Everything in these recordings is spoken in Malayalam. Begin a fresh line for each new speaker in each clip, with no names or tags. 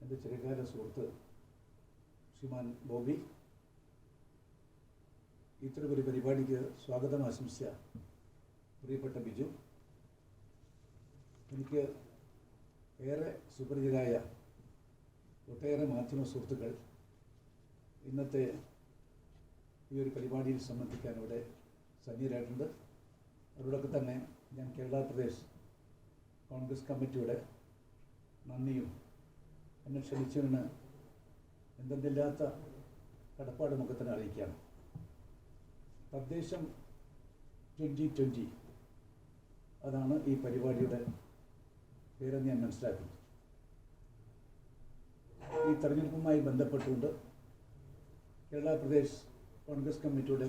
എൻ്റെ ചെറുകാല സുഹൃത്ത് ശ്രീമാൻ ബോബി ഇത്തരമൊരു പരിപാടിക്ക് സ്വാഗതം ആശംസിച്ച പ്രിയപ്പെട്ട ബിജു, എനിക്ക് ഏറെ സുപരിചിതരായ ഒട്ടേറെ മാധ്യമ സുഹൃത്തുക്കൾ ഇന്നത്തെ ഈ ഒരു പരിപാടിയിൽ സംബന്ധിക്കാൻ ഇവിടെ സന്നിഹിതരായിട്ടുണ്ട്. അവരോടൊക്കെ തന്നെ ഞാൻ കേരള പ്രദേശ് കോൺഗ്രസ് കമ്മിറ്റിയുടെ നന്ദിയും എന്നെ ക്ഷണിച്ചതിന് എന്തെന്നില്ലാത്ത കടപ്പാടുമൊക്കെ തന്നെ അറിയിക്കുകയാണ്. തദ്ദേശം 2020 അതാണ് ഈ പരിപാടിയുടെ പേരെന്ന് ഞാൻ മനസ്സിലാക്കുന്നത്. ഈ തെരഞ്ഞെടുപ്പുമായി ബന്ധപ്പെട്ടുകൊണ്ട് കേരള പ്രദേശ് കോൺഗ്രസ് കമ്മിറ്റിയുടെ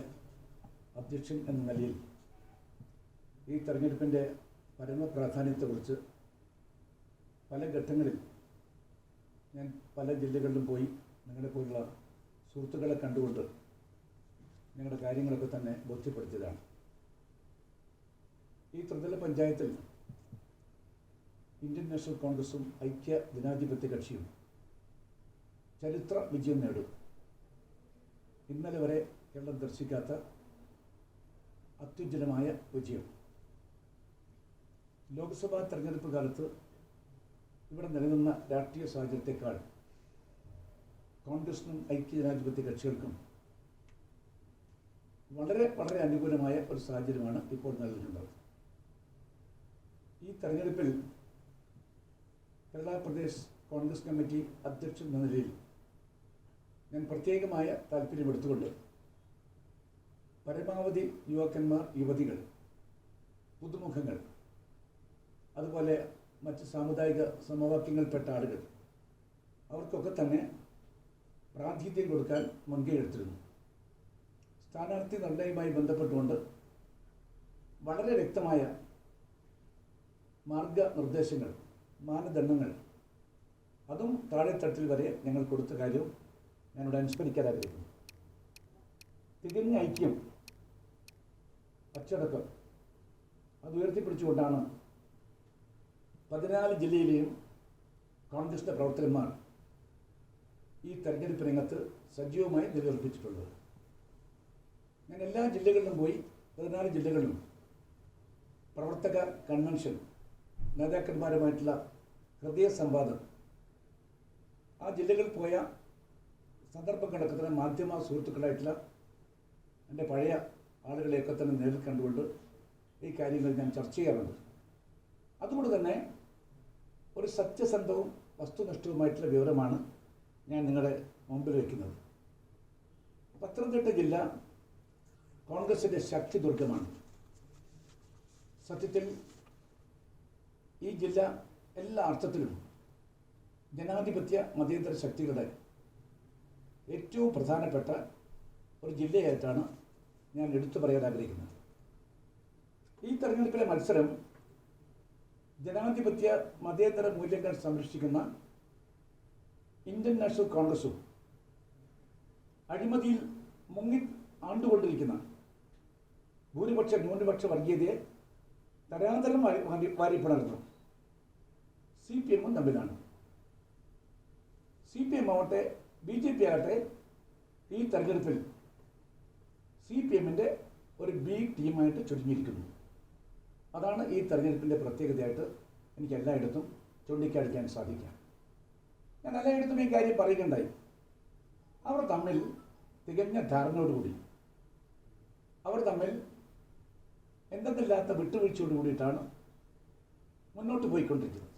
അധ്യക്ഷൻ എന്ന നിലയിൽ ഈ തെരഞ്ഞെടുപ്പിൻ്റെ പരമപ്രാധാന്യത്തെക്കുറിച്ച് പല ഘട്ടങ്ങളിൽ ഞാൻ പല ജില്ലകളിലും പോയി നിങ്ങളെപ്പോലുള്ള സുഹൃത്തുക്കളെ കണ്ടുകൊണ്ട് ഞങ്ങളുടെ കാര്യങ്ങളൊക്കെ തന്നെ ബോധ്യപ്പെടുത്തിയതാണ്. ഈ ത്രിതല പഞ്ചായത്തിൽ ഇന്ത്യൻ നാഷണൽ കോൺഗ്രസും ഐക്യ ജനാധിപത്യ കക്ഷിയും ചരിത്ര വിജയം നേടും. ഇന്നലെ വരെ കേരളം ദർശിക്കാത്ത അത്യുജ്വലമായ വിജയം. ലോക്സഭാ തെരഞ്ഞെടുപ്പ് കാലത്ത് ഇവിടെ നിലനിന്ന രാഷ്ട്രീയ സാഹചര്യത്തെക്കാൾ കോൺഗ്രസിനും ഐക്യ ജനാധിപത്യ കക്ഷികൾക്കും വളരെ വളരെ അനുകൂലമായ ഒരു സാഹചര്യമാണ് ഇപ്പോൾ നിലനിൽക്കുന്നത്. ഈ തെരഞ്ഞെടുപ്പിൽ കേരള പ്രദേശ് കോൺഗ്രസ് കമ്മിറ്റി അധ്യക്ഷൻ എന്ന നിലയിൽ ഞാൻ പ്രത്യേകമായ താല്പര്യമെടുത്തുകൊണ്ട് പരമാവധി യുവാക്കന്മാർ, യുവതികൾ, പുതുമുഖങ്ങൾ, അതുപോലെ മറ്റ് സാമുദായിക സമവാക്യങ്ങളിൽപ്പെട്ട ആളുകൾ, അവർക്കൊക്കെ തന്നെ പ്രാതിനിധ്യം കൊടുക്കാൻ മുൻകൈ എടുത്തിരുന്നു. സ്ഥാനാർത്ഥി നിർണയവുമായി ബന്ധപ്പെട്ടുകൊണ്ട് വളരെ വ്യക്തമായ മാർഗനിർദ്ദേശങ്ങൾ, മാനദണ്ഡങ്ങൾ, അതും താഴെത്തട്ടിൽ വരെ ഞങ്ങൾ കൊടുത്ത കാര്യവും ഞാനിവിടെ അനുസ്മരിക്കാൻ ആഗ്രഹിക്കുന്നു. തികഞ്ഞ ഐക്യം, അച്ചടക്കം അത് ഉയർത്തിപ്പിടിച്ചുകൊണ്ടാണ് 14 ജില്ലയിലെയും കോൺഗ്രസിൻ്റെ പ്രവർത്തകന്മാർ ഈ തെരഞ്ഞെടുപ്പ് രംഗത്ത് സജീവമായി നിലയുറപ്പിച്ചിട്ടുള്ളത്. ഞാൻ എല്ലാ ജില്ലകളിലും പോയി 14 ജില്ലകളിലും പ്രവർത്തക കൺവെൻഷൻ, നേതാക്കന്മാരുമായിട്ടുള്ള ഹൃദയ സംവാദം, ആ ജില്ലകളിൽ പോയ സന്ദർഭങ്ങളൊക്കെ തന്നെ മാധ്യമ സുഹൃത്തുക്കളായിട്ടുള്ള എൻ്റെ പഴയ ആളുകളെയൊക്കെ തന്നെ നേരിൽ കണ്ടുകൊണ്ട് ഈ കാര്യങ്ങൾ ഞാൻ ചർച്ച ചെയ്യാറുണ്ട്. അതുകൊണ്ട് തന്നെ ഒരു സത്യസന്ധവും വസ്തുനിഷ്ഠവുമായിട്ടുള്ള വിവരമാണ് ഞാൻ നിങ്ങളുടെ മുമ്പിൽ വയ്ക്കുന്നത്. പത്തനംതിട്ട ജില്ല കോൺഗ്രസിൻ്റെ ശക്തി ദുർഗമാണ്. സത്യത്തിൽ ഈ ജില്ല എല്ലാ അർത്ഥത്തിലും ജനാധിപത്യ മതേതര ശക്തികളുടെ ഏറ്റവും പ്രധാനപ്പെട്ട ഒരു ജില്ലയായിട്ടാണ് ഞാൻ എടുത്തു പറയാൻ ആഗ്രഹിക്കുന്നത്. ഈ തെരഞ്ഞെടുപ്പിലെ മത്സരം ജനാധിപത്യ മതേതര മൂല്യങ്ങൾ സംരക്ഷിക്കുന്ന ഇന്ത്യൻ നാഷണൽ കോൺഗ്രസും അഴിമതിയിൽ മുങ്ങി ആണ്ടുകൊണ്ടിരിക്കുന്ന ഭൂരിപക്ഷ ന്യൂനപക്ഷ വർഗീയതയെ തരാതരം വാരിപ്പിളർന്നു CPM തമ്മിലാണ്. CPM ആവട്ടെ BJP ആകട്ടെ ഈ തെരഞ്ഞെടുപ്പിൽ CPMൻ്റെ ഒരു ബി ടീമായിട്ട് ചുരുങ്ങിയിരിക്കുന്നു. അതാണ് ഈ തെരഞ്ഞെടുപ്പിൻ്റെ പ്രത്യേകതയായിട്ട് എനിക്ക് എല്ലായിടത്തും ചൂണ്ടിക്കാണിക്കാൻ സാധിക്കാം. ഞാൻ എല്ലായിടത്തും ഈ കാര്യം പറയുകയുണ്ടായി. അവർ തമ്മിൽ തികഞ്ഞ ധാരണയോടുകൂടി, അവർ തമ്മിൽ എന്തെന്നില്ലാത്ത വിട്ടുവീഴ്ചയോട് കൂടിയിട്ടാണ് മുന്നോട്ട് പോയിക്കൊണ്ടിരിക്കുന്നത്.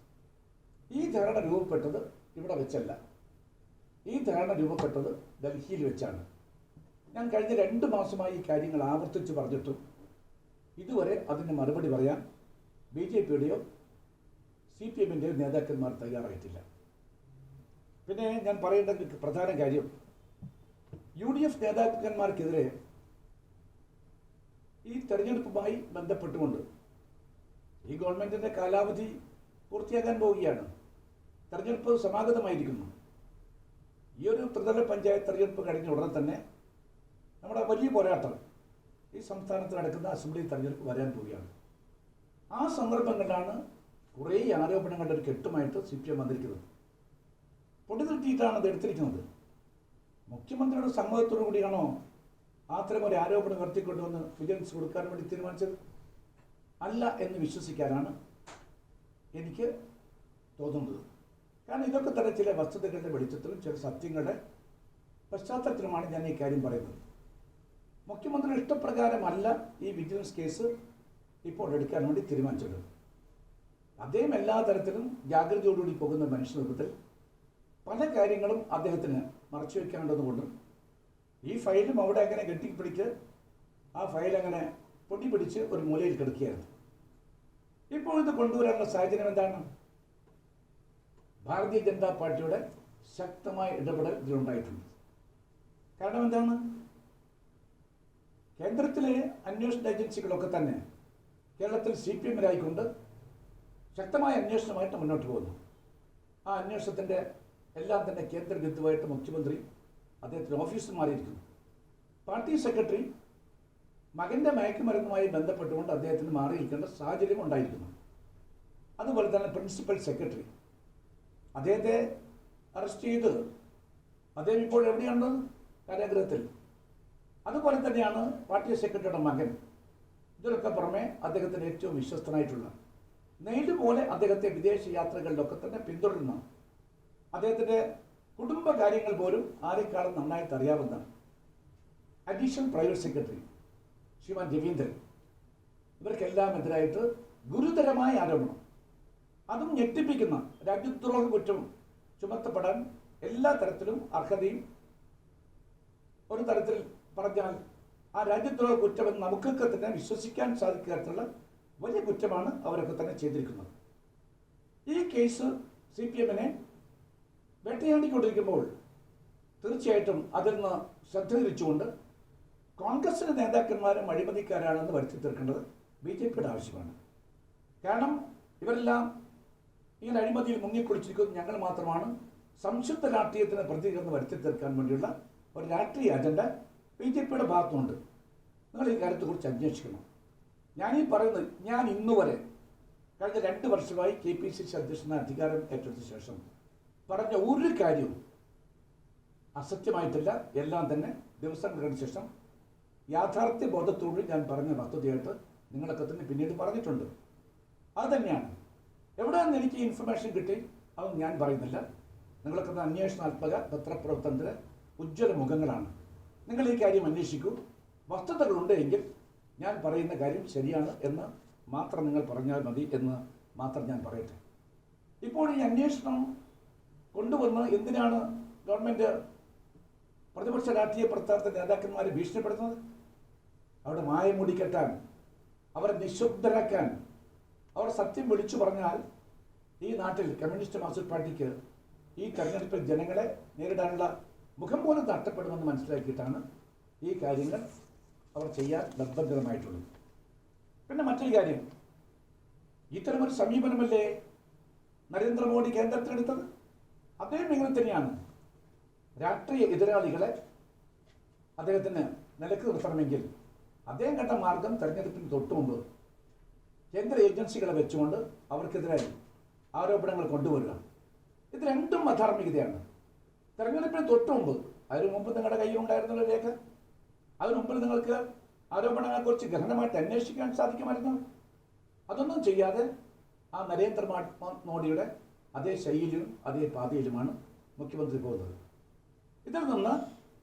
ഈ ധാരണ രൂപപ്പെട്ടത് ഇവിടെ വെച്ചല്ല. ഈ ധാരണ രൂപപ്പെട്ടത് ഡൽഹിയിൽ വെച്ചാണ്. ഞാൻ കഴിഞ്ഞ 2 മാസമായി ഈ കാര്യങ്ങൾ ആവർത്തിച്ച് പറഞ്ഞിട്ടും ഇതുവരെ അതിന് മറുപടി പറയാൻ BJPയുടെയോ CPMൻ്റെയോ നേതാക്കന്മാർ തയ്യാറായിട്ടില്ല. പിന്നെ ഞാൻ പറയേണ്ട പ്രധാന കാര്യം, UDF നേതാക്കന്മാർക്കെതിരെ ഈ തെരഞ്ഞെടുപ്പുമായി ബന്ധപ്പെട്ടുകൊണ്ട് ഈ ഗവൺമെൻറ്റിൻ്റെ കാലാവധി പൂർത്തിയാക്കാൻ പോവുകയാണ്. തെരഞ്ഞെടുപ്പ് സമാഗതമായിരിക്കുന്നു. ഈ ഒരു ത്രിതല പഞ്ചായത്ത് തെരഞ്ഞെടുപ്പ് കഴിഞ്ഞ ഉടനെ തന്നെ നമ്മുടെ വലിയ പോരാട്ടം ഈ സംസ്ഥാനത്ത് നടക്കുന്ന അസംബ്ലി തെരഞ്ഞെടുപ്പ് വരാൻ പോവുകയാണ്. ആ സന്ദർഭങ്ങളിലാണ് കുറേ ആരോപണങ്ങളുടെ ഒരു കെട്ടുമായിട്ട് CPM വന്നിരിക്കുന്നത്. പൊടി തട്ടിയിട്ടാണ് അത് എടുത്തിരിക്കുന്നത്. മുഖ്യമന്ത്രിയുടെ സമ്മതത്തോടു കൂടിയാണോ അത്തരം ഒരു ആരോപണം ഉയർത്തിക്കൊണ്ടുവന്ന് വിജിലൻസ് കൊടുക്കാൻ വേണ്ടി തീരുമാനിച്ചത്? അല്ല എന്ന് വിശ്വസിക്കാനാണ് എനിക്ക് തോന്നുന്നത്. കാരണം ഇതൊക്കെ തന്നെ ചില വസ്തുതകളുടെ വെളിച്ചത്തിലും ചില സത്യങ്ങളുടെ പശ്ചാത്തലത്തിലുമാണ് ഞാൻ ഈ കാര്യം പറയുന്നത്. മുഖ്യമന്ത്രിയുടെ ഇഷ്ടപ്രകാരമല്ല ഈ വിജിലൻസ് കേസ് ഇപ്പോൾ എടുക്കാൻ വേണ്ടി തീരുമാനിച്ചത്. അദ്ദേഹം എല്ലാ തരത്തിലും ജാഗ്രതയോടുകൂടി പോകുന്ന മനുഷ്യരൂപത്തിൽ പല കാര്യങ്ങളും അദ്ദേഹത്തിന് മറച്ചു വയ്ക്കാനുള്ളതുകൊണ്ടും ഈ ഫയലും അവിടെ അങ്ങനെ കെട്ടിപ്പിടിച്ച് ആ ഫയൽ അങ്ങനെ പൊട്ടി പിടിച്ച് ഒരു മൂലയിൽ കിടക്കുകയായിരുന്നു. ഇപ്പോൾ ഇത് കൊണ്ടുവരാനുള്ള സാഹചര്യം എന്താണ്? ഭാരതീയ ജനതാ പാർട്ടിയുടെ ശക്തമായ ഇടപെടൽ ഇതിലുണ്ടായിട്ടുണ്ട്. കാരണം എന്താണ്? കേന്ദ്രത്തിലെ അന്വേഷണ ഏജൻസികളൊക്കെ തന്നെ കേരളത്തിൽ CPM-ലായിക്കൊണ്ട് ശക്തമായ അന്വേഷണമായിട്ട് മുന്നോട്ട് പോകുന്നു. ആ അന്വേഷണത്തിൻ്റെ എല്ലാം തന്നെ കേന്ദ്ര ബിന്ദുവായിട്ട് മുഖ്യമന്ത്രി അദ്ദേഹത്തിൻ്റെ ഓഫീസിൽ മാറിയിരിക്കുന്നു. പാർട്ടി സെക്രട്ടറി മകൻ്റെ മയക്കുമരുന്നുമായി ബന്ധപ്പെട്ടുകൊണ്ട് അദ്ദേഹത്തിന് മാറിയിരിക്കേണ്ട സാഹചര്യം ഉണ്ടായിരിക്കുന്നു. അതുപോലെ തന്നെ പ്രിൻസിപ്പൽ സെക്രട്ടറി അദ്ദേഹത്തെ അറസ്റ്റ് ചെയ്ത് അദ്ദേഹം ഇപ്പോൾ എവിടെയാണ്? കാരാഗൃഹത്തിൽ. അതുപോലെ തന്നെയാണ് പാർട്ടി സെക്രട്ടറിയുടെ മകൻ. ഇതിനൊക്കെ പുറമെ അദ്ദേഹത്തിന് ഏറ്റവും വിശ്വസ്തനായിട്ടുള്ള നെയ്ഡ് പോലെ അദ്ദേഹത്തെ വിദേശ യാത്രകളിലൊക്കെ തന്നെ പിന്തുടരുന്ന അദ്ദേഹത്തിൻ്റെ കുടുംബകാര്യങ്ങൾ പോലും ആരെക്കാളും നന്നായിട്ട് അറിയാവുന്ന അഡീഷണൽ പ്രൈവറ്റ് സെക്രട്ടറി ശ്രീമാൻ രവീന്ദ്രൻ, ഇവർക്കെല്ലാം എതിരായിട്ട് ഗുരുതരമായ ആരോപണം, അതും ഞെട്ടിപ്പിക്കുന്ന രാജ്യദ്രോഹ കുറ്റം ചുമത്തപ്പെടാൻ എല്ലാ തരത്തിലും അർഹതയും, ഒരു തരത്തിൽ പറഞ്ഞാൽ ആ രാജ്യദ്രോഹ കുറ്റമെന്ന് നമുക്കൊക്കെ തന്നെ വിശ്വസിക്കാൻ സാധിക്കാത്തുള്ള വലിയ കുറ്റമാണ് അവരൊക്കെ തന്നെ ചെയ്തിരിക്കുന്നത്. ഈ കേസ് CPM-നെ വേട്ടയാടിക്കൊണ്ടിരിക്കുമ്പോൾ തീർച്ചയായിട്ടും അതിൽ നിന്ന് ശ്രദ്ധ തിരിച്ചുകൊണ്ട് കോൺഗ്രസിൻ്റെ നേതാക്കന്മാരും അഴിമതിക്കാരാണെന്ന് വരുത്തി തീർക്കേണ്ടത് BJP-യുടെ ആവശ്യമാണ്. കാരണം ഇവരെല്ലാം ഇങ്ങനെ അഴിമതിയിൽ മുങ്ങിക്കുളിച്ചിരിക്കുന്നത് ഞങ്ങൾ മാത്രമാണ്, സംശുദ്ധ രാഷ്ട്രീയത്തിന് പ്രതികരണം വരുത്തി തീർക്കാൻ വേണ്ടിയുള്ള ഒരു രാഷ്ട്രീയ അജണ്ട BJP-യുടെ ഭാഗത്തുണ്ട്. നിങ്ങൾ ഈ കാര്യത്തെക്കുറിച്ച് അന്വേഷിക്കണം. ഞാനീ പറയുന്നത്, ഞാൻ ഇന്നുവരെ കഴിഞ്ഞ 2 വർഷമായി KPCC അധ്യക്ഷനെ അധികാരം ഏറ്റെടുത്ത ശേഷം പറഞ്ഞ ഒരു കാര്യവും അസത്യമായിട്ടില്ല. എല്ലാം തന്നെ ദിവസങ്ങൾക്ക് ശേഷം യാഥാർത്ഥ്യ ബോധത്തോട് ഞാൻ പറഞ്ഞ വസ്തുതയായിട്ട് നിങ്ങളൊക്കെ തന്നെ പിന്നീട് പറഞ്ഞിട്ടുണ്ട്. അത് തന്നെയാണ്. എവിടെ നിന്ന് എനിക്ക് ഇൻഫർമേഷൻ കിട്ടി അതൊന്നും ഞാൻ പറയുന്നില്ല. നിങ്ങളൊക്കെ അന്വേഷണാത്മക പത്രപ്രവർത്തനത്തിലെ ഉജ്ജ്വല മുഖങ്ങളാണ്. നിങ്ങൾ ഈ കാര്യം അന്വേഷിക്കൂ. വസ്തുതകളുണ്ടെങ്കിൽ ഞാൻ പറയുന്ന കാര്യം ശരിയാണ് എന്ന് മാത്രം നിങ്ങൾ പറഞ്ഞാൽ മതി എന്ന് മാത്രം ഞാൻ പറയട്ടെ. ഇപ്പോൾ ഈ അന്വേഷണം കൊണ്ടുവന്ന് എന്തിനാണ് ഗവൺമെൻറ് പ്രതിപക്ഷ രാഷ്ട്രീയ പ്രസ്ഥാനത്തെ നേതാക്കന്മാരെ ഭീഷണിപ്പെടുത്തുന്നത്? അവിടെ മായം മൂടിക്കെട്ടാൻ, അവരെ നിശബ്ദരാക്കാൻ, അവർ സത്യം വിളിച്ചു പറഞ്ഞാൽ ഈ നാട്ടിൽ കമ്മ്യൂണിസ്റ്റ് മാർക്സിസ്റ്റ് പാർട്ടിക്ക് ഈ തെരഞ്ഞെടുപ്പിൽ ജനങ്ങളെ നേരിടാനുള്ള മുഖം പോലും നഷ്ടപ്പെടുമെന്ന് മനസ്സിലാക്കിയിട്ടാണ് ഈ കാര്യങ്ങൾ അവർ ചെയ്യാൻ നിർബന്ധിതമായിട്ടുള്ളത്. പിന്നെ മറ്റൊരു കാര്യം, ഇത്തരമൊരു സമീപനമല്ലേ നരേന്ദ്രമോദി കേന്ദ്രത്തിലെടുത്തത്? അദ്ദേഹം ഇങ്ങനെ തന്നെയാണ്. രാഷ്ട്രീയ എതിരാളികളെ അദ്ദേഹത്തിന് നിലക്ക് നിർത്തണമെങ്കിൽ അദ്ദേഹം കണ്ട മാർഗം തെരഞ്ഞെടുപ്പിന് തൊട്ടുമുമ്പ് കേന്ദ്ര ഏജൻസികളെ വെച്ചുകൊണ്ട് അവർക്കെതിരായി ആരോപണങ്ങൾ കൊണ്ടുവരിക. ഇത് രണ്ടും അധാർമികതയാണ്. തെരഞ്ഞെടുപ്പിന് തൊട്ടുമുമ്പ്, അതിനു മുമ്പ് നിങ്ങളുടെ കയ്യിലുണ്ടായിരുന്നല്ലോ രേഖ, അതിനു മുമ്പിൽ നിങ്ങൾക്ക് ആരോപണങ്ങളെക്കുറിച്ച് ഗഹനമായിട്ട് അന്വേഷിക്കാൻ സാധിക്കുമായിരുന്നു. അതൊന്നും ചെയ്യാതെ ആ നരേന്ദ്രമോദിയുടെ അതേ ശൈലിയും അതേ പാതയിലുമാണ് മുഖ്യമന്ത്രി പോകുന്നത്. ഇതിൽ നിന്ന്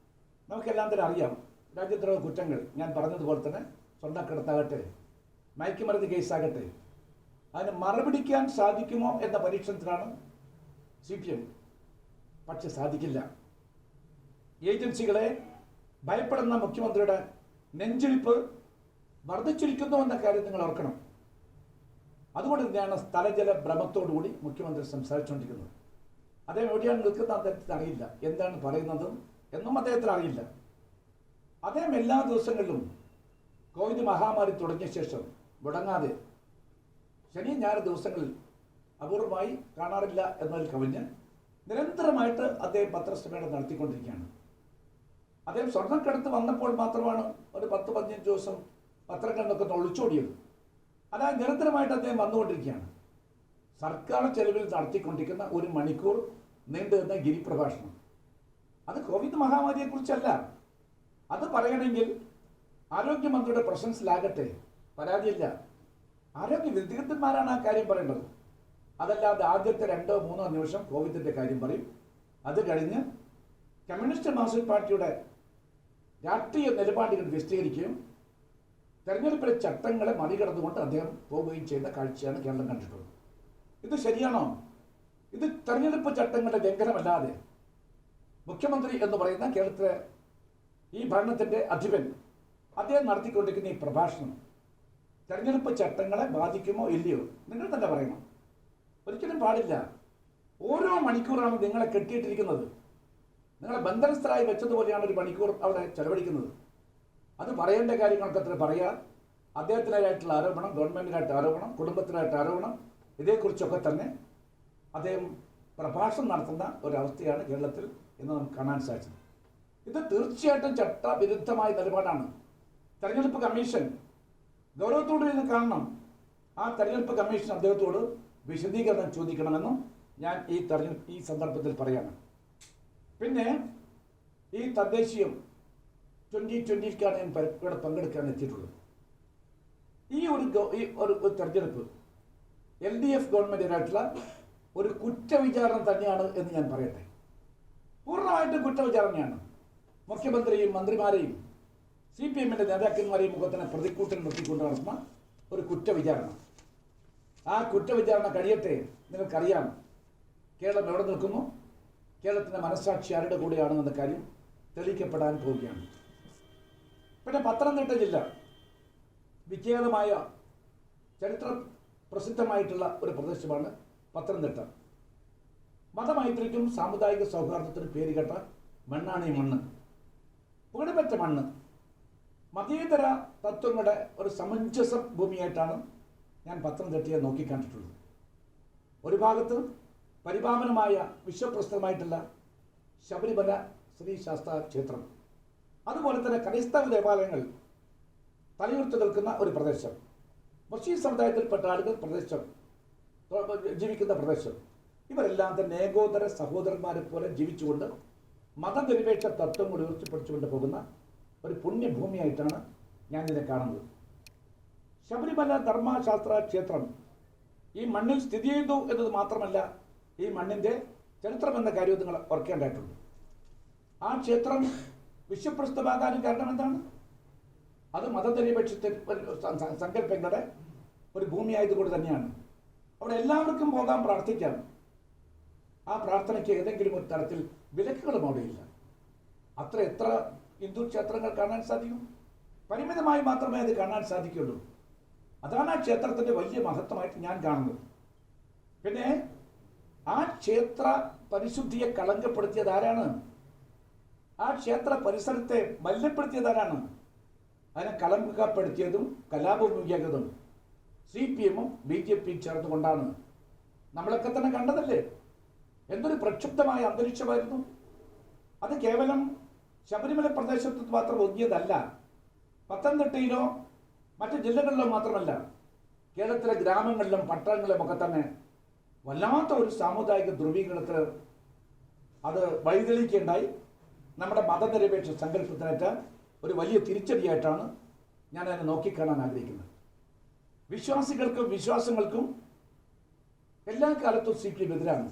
നമുക്കെല്ലാം തന്നെ അറിയാം, രാജ്യദ്രോഹ കുറ്റങ്ങൾ ഞാൻ പറഞ്ഞതുപോലെ തന്നെ സ്വർണ്ണക്കടത്താകട്ടെ, മയക്കുമരുന്ന് കേസാകട്ടെ, അതിന് മറുപിടിക്കാൻ സാധിക്കുമോ എന്ന പരീക്ഷണത്തിലാണ് CPM. പക്ഷെ സാധിക്കില്ല. ഏജൻസികളെ ഭയപ്പെടുന്ന മുഖ്യമന്ത്രിയുടെ നെഞ്ചിടിപ്പ് വർദ്ധിച്ചിരിക്കുന്നു എന്ന കാര്യം നിങ്ങൾ ഓർക്കണം. അതുകൊണ്ട് തന്നെയാണ് സ്ഥലജല ഭ്രമത്തോടുകൂടി മുഖ്യമന്ത്രി സംസാരിച്ചുകൊണ്ടിരിക്കുന്നത്. അദ്ദേഹം എവിടെയാണ് നിൽക്കുന്നത് അദ്ദേഹത്തിന് അറിയില്ല, എന്താണ് പറയുന്നത് എന്നും അദ്ദേഹത്തിന് അറിയില്ല. അദ്ദേഹം എല്ലാ ദിവസങ്ങളിലും കോവിഡ് മഹാമാരി തുടങ്ങിയ ശേഷം മുടങ്ങാതെ ശനി ഞായർ ദിവസങ്ങളിൽ അപൂർവമായി കാണാറില്ല എന്നതിൽ കവിഞ്ഞ് നിരന്തരമായിട്ട് അദ്ദേഹം പത്രസമ്മേളനം നടത്തിക്കൊണ്ടിരിക്കുകയാണ്. അദ്ദേഹം സ്വർണ്ണക്കടത്ത് വന്നപ്പോൾ മാത്രമാണ് ഒരു 10-15 ദിവസം പത്രങ്ങളിലൊക്കെ ഒളിച്ചോടിയത്. അതായത് നിരന്തരമായിട്ട് അദ്ദേഹം വന്നുകൊണ്ടിരിക്കുകയാണ്. സർക്കാർ ചെലവിൽ നടത്തിക്കൊണ്ടിരിക്കുന്ന 1 മണിക്കൂർ നീണ്ടു നിന്ന ഗിരിപ്രഭാഷണം. അത് കോവിഡ് മഹാമാരിയെക്കുറിച്ചല്ല. അത് പറയണമെങ്കിൽ ആരോഗ്യമന്ത്രിയുടെ പ്രശംസയിലാകട്ടെ, പരാതിയില്ല. ആരോഗ്യ വിദഗ്ധന്മാരാണ് ആ കാര്യം പറയേണ്ടത്. അതല്ലാതെ ആദ്യത്തെ 2-3 നിമിഷം കോവിഡിൻ്റെ കാര്യം പറയും. അത് കഴിഞ്ഞ് കമ്മ്യൂണിസ്റ്റ് മാർക്സിസ്റ്റ് പാർട്ടിയുടെ രാഷ്ട്രീയ നിലപാടുകൾ വിശദീകരിക്കുകയും തെരഞ്ഞെടുപ്പിലെ ചട്ടങ്ങളെ മറികടന്നുകൊണ്ട് അദ്ദേഹം പോവുകയും ചെയ്യുന്ന കാഴ്ചയാണ് കേരളം കണ്ടിട്ടുള്ളത്. ഇത് ശരിയാണോ? ഇത് തെരഞ്ഞെടുപ്പ് ചട്ടങ്ങളുടെ ലംഘനമല്ലാതെ മുഖ്യമന്ത്രി എന്ന് പറയുന്ന കേരളത്തിലെ ഈ ഭരണത്തിൻ്റെ അധിപൻ അദ്ദേഹം നടത്തിക്കൊണ്ടിരിക്കുന്ന ഈ പ്രഭാഷണം തെരഞ്ഞെടുപ്പ് ചട്ടങ്ങളെ ബാധിക്കുമോ ഇല്ലയോ നിങ്ങൾ തന്നെ പറയണം. ഒരിക്കലും പാടില്ല. ഓരോ മണിക്കൂറാണ് നിങ്ങളെ കെട്ടിയിട്ടിരിക്കുന്നത്. നിങ്ങളെ ബന്ധനസ്ഥരായി വെച്ചതുപോലെയാണ് ഒരു മണിക്കൂർ അവിടെ ചെലവഴിക്കുന്നത്. അത് പറയേണ്ട കാര്യങ്ങളൊക്കെ അത്ര പറയുക. അദ്ദേഹത്തിനായിട്ടുള്ള ആരോപണം, ഗവൺമെൻറ്റിനായിട്ട് ആരോപണം, കുടുംബത്തിനായിട്ട് ആരോപണം, ഇതേക്കുറിച്ചൊക്കെ തന്നെ അദ്ദേഹം പ്രഭാഷണം നടത്തുന്ന ഒരവസ്ഥയാണ് കേരളത്തിൽ എന്ന് നമുക്ക് കാണാൻ സാധിച്ചത്. ഇത് തീർച്ചയായിട്ടും ചട്ടവിരുദ്ധമായ നിലപാടാണ്. തെരഞ്ഞെടുപ്പ് കമ്മീഷൻ ഗൗരവത്തോടെ ഇത് കാണണം. ആ തെരഞ്ഞെടുപ്പ് കമ്മീഷൻ അദ്ദേഹത്തോട് വിശദീകരണം ചോദിക്കണമെന്നും ഞാൻ ഈ സന്ദർഭത്തിൽ പറയാണ്. പിന്നെ ഈ തദ്ദേശീയം 2020ക്കാണ് ഞാൻ ഇവിടെ പങ്കെടുക്കാൻ എത്തിയിട്ടുള്ളത്. ഈ ഒരു തെരഞ്ഞെടുപ്പ് LDF ഗവൺമെൻറ്റിനായിട്ടുള്ള ഒരു കുറ്റവിചാരണ തന്നെയാണ് എന്ന് ഞാൻ പറയട്ടെ. പൂർണ്ണമായിട്ടും കുറ്റവിചാരണയാണ്. മുഖ്യമന്ത്രിയും മന്ത്രിമാരെയും CPMൻ്റെ നേതാക്കന്മാരെയും മുഖത്തിനെ പ്രതിക്കൂട്ടിൽ നിർത്തിക്കൊണ്ട് നടത്തുന്ന ഒരു കുറ്റവിചാരണ. ആ കുറ്റവിചാരണ കഴിയട്ടെ. നിങ്ങൾക്കറിയാം കേരളം എവിടെ നിൽക്കുന്നു, കേരളത്തിൻ്റെ മനസ്സാക്ഷി ആരുടെ കൂടെയാണെന്ന കാര്യം തെളിയിക്കപ്പെടാൻ പോവുകയാണ്. പിന്നെ പത്തനംതിട്ട ജില്ല വിഖ്യാതമായ ചരിത്ര പ്രസിദ്ധമായിട്ടുള്ള ഒരു പ്രദേശമാണ് പത്തനംതിട്ട. മതമൈത്രിക്കും സാമുദായിക സൗഹാർദ്ദത്തിനും പേരുകേട്ട മണ്ണാണ് ഈ മണ്ണ്. പുകടുപെറ്റ മണ്ണ്. മതേതര തത്വങ്ങളുടെ ഒരു സമഞ്ജസ ഭൂമിയായിട്ടാണ് ഞാൻ പത്തനംതിട്ടയെ നോക്കിക്കണ്ടിട്ടുള്ളത്. ഒരു ഭാഗത്ത് പരിപാവനമായ വിശ്വപ്രസിദ്ധമായിട്ടുള്ള ശബരിമല ശ്രീശാസ്താ ക്ഷേത്രം, അതുപോലെ തന്നെ ക്രൈസ്തവ ദേവാലയങ്ങൾ തലയുയർത്തി നിൽക്കുന്ന ഒരു പ്രദേശം, മുസ്ലിം സമുദായത്തിൽപ്പെട്ട ആളുകൾ ജീവിക്കുന്ന പ്രദേശം, ഇവരെല്ലാം തന്നെ ഏകോദര സഹോദരന്മാരെ പോലെ ജീവിച്ചുകൊണ്ട് മതനിരപേക്ഷ തത്വങ്ങൾ ഉയർത്തിപ്പിടിച്ചുകൊണ്ട് പോകുന്ന ഒരു പുണ്യഭൂമിയായിട്ടാണ് ഞാനിതിനെ കാണുന്നത്. ശബരിമല ധർമ്മശാസ്ത്ര ക്ഷേത്രം ഈ മണ്ണിൽ സ്ഥിതി ചെയ്തു എന്നത് മാത്രമല്ല, ഈ മണ്ണിൻ്റെ ചരിത്രമെന്ന കാര്യം നിങ്ങൾ ഓർക്കേണ്ടതായിട്ടുണ്ട്. ആ ക്ഷേത്രം വിശ്വപ്രസിദ്ധമാകാനും കാരണം എന്താണ്? അത് മതനിരപേക്ഷത്തിൽ സങ്കല്പങ്ങളുടെ ഒരു ഭൂമിയായതുകൊണ്ട് തന്നെയാണ്. അവിടെ എല്ലാവർക്കും പോകാൻ പ്രാർത്ഥിക്കാം. ആ പ്രാർത്ഥനയ്ക്ക് ഏതെങ്കിലും ഒരു തരത്തിൽ വിലക്കുകളും അവിടെയില്ല. എത്ര ഹിന്ദു ക്ഷേത്രങ്ങൾ കാണാൻ സാധിക്കും? പരിമിതമായി മാത്രമേ അത് കാണാൻ സാധിക്കുള്ളൂ. അതാണ് ആ ക്ഷേത്രത്തിൻ്റെ വലിയ മഹത്വമായിട്ട് ഞാൻ കാണുന്നത്. പിന്നെ ആ ക്ഷേത്ര പരിശുദ്ധിയെ കളങ്കപ്പെടുത്തിയത് ആരാണ്? ആ ക്ഷേത്ര പരിസരത്തെ മലിനപ്പെടുത്തിയത് ആരാണ്? അതിനെ കളങ്കപ്പെടുത്തിയതും കലാപമുഖ്യതും CPMഉം BJPയും ചേർന്നുകൊണ്ടാണ്. നമ്മളൊക്കെ തന്നെ കണ്ടതല്ലേ? എന്തൊരു പ്രക്ഷുബ്ധമായ അന്തരീക്ഷമായിരുന്നു അത്. കേവലം ശബരിമല പ്രദേശത്ത് മാത്രം ഒതുങ്ങിയതല്ല, പത്തനംതിട്ടയിലോ മറ്റു ജില്ലകളിലോ മാത്രമല്ല, കേരളത്തിലെ ഗ്രാമങ്ങളിലും പട്ടണങ്ങളിലുമൊക്കെ തന്നെ വല്ലാത്ത ഒരു സാമുദായിക ധ്രുവീകരണത്തിൽ അത് വഴിതെളിക്കുകയുണ്ടായി. നമ്മുടെ മതനിരപേക്ഷ സങ്കല്പത്തിനേറ്റ ഒരു വലിയ തിരിച്ചടിയായിട്ടാണ് ഞാൻ അതിനെ നോക്കിക്കാണാൻ ആഗ്രഹിക്കുന്നത്. വിശ്വാസികൾക്കും വിശ്വാസങ്ങൾക്കും എല്ലാ കാലത്തും CPM എതിരാണ്.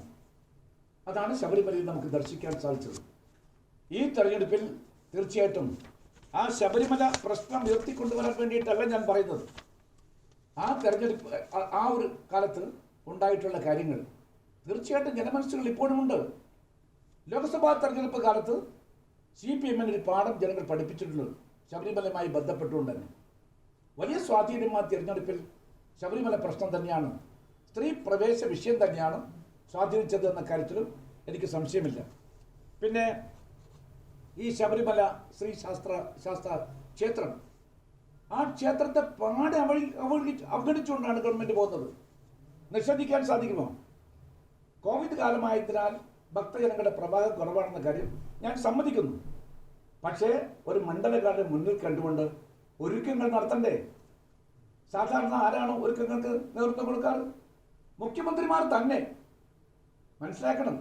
അതാണ് ശബരിമലയിൽ നമുക്ക് ദർശിക്കാൻ സാധിച്ചത്. ഈ തെരഞ്ഞെടുപ്പിൽ തീർച്ചയായിട്ടും ആ ശബരിമല പ്രശ്നം ഉയർത്തിക്കൊണ്ടുവരാൻ വേണ്ടിയിട്ടല്ല ഞാൻ പറയുന്നത്. ആ തെരഞ്ഞെടുപ്പ് ആ ഒരു കാലത്ത് ഉണ്ടായിട്ടുള്ള കാര്യങ്ങൾ തീർച്ചയായിട്ടും ജനമനസ്സുകൾ ഇപ്പോഴുമുണ്ട്. ലോക്സഭാ തെരഞ്ഞെടുപ്പ് കാലത്ത് CPMന് ഒരു പാഠം ജനങ്ങൾ പഠിപ്പിച്ചിട്ടുണ്ട്. ശബരിമലയുമായി ബന്ധപ്പെട്ടുകൊണ്ട് തന്നെ വലിയ സ്വാധീനം ആ തിരഞ്ഞെടുപ്പിൽ ശബരിമല പ്രശ്നം തന്നെയാണ്, സ്ത്രീ പ്രവേശ വിഷയം തന്നെയാണ് സ്വാധീനിച്ചത് എന്ന കാര്യത്തിലും എനിക്ക് സംശയമില്ല. പിന്നെ ഈ ശബരിമല ശ്രീശാസ്ത്ര ക്ഷേത്രം, ആ ക്ഷേത്രത്തെ പാടെ അവഗണിച്ചുകൊണ്ടാണ് ഗവൺമെൻറ് പോകുന്നത്. നിഷേധിക്കാൻ സാധിക്കുമോ? കോവിഡ് കാലമായതിനാൽ ഭക്തജനങ്ങളുടെ പ്രവാഹം കുറവാണെന്ന കാര്യം ഞാൻ സമ്മതിക്കുന്നു. പക്ഷേ ഒരു മണ്ഡലകാലം മുന്നിൽ കണ്ടുകൊണ്ട് ഒരുക്കങ്ങൾ നടത്തണ്ടേ? സാധാരണ ആരാണ് ഒരുക്കങ്ങൾക്ക് നേതൃത്വം കൊടുക്കാറ്? മുഖ്യമന്ത്രിമാർ തന്നെ. മനസ്സിലാക്കണം,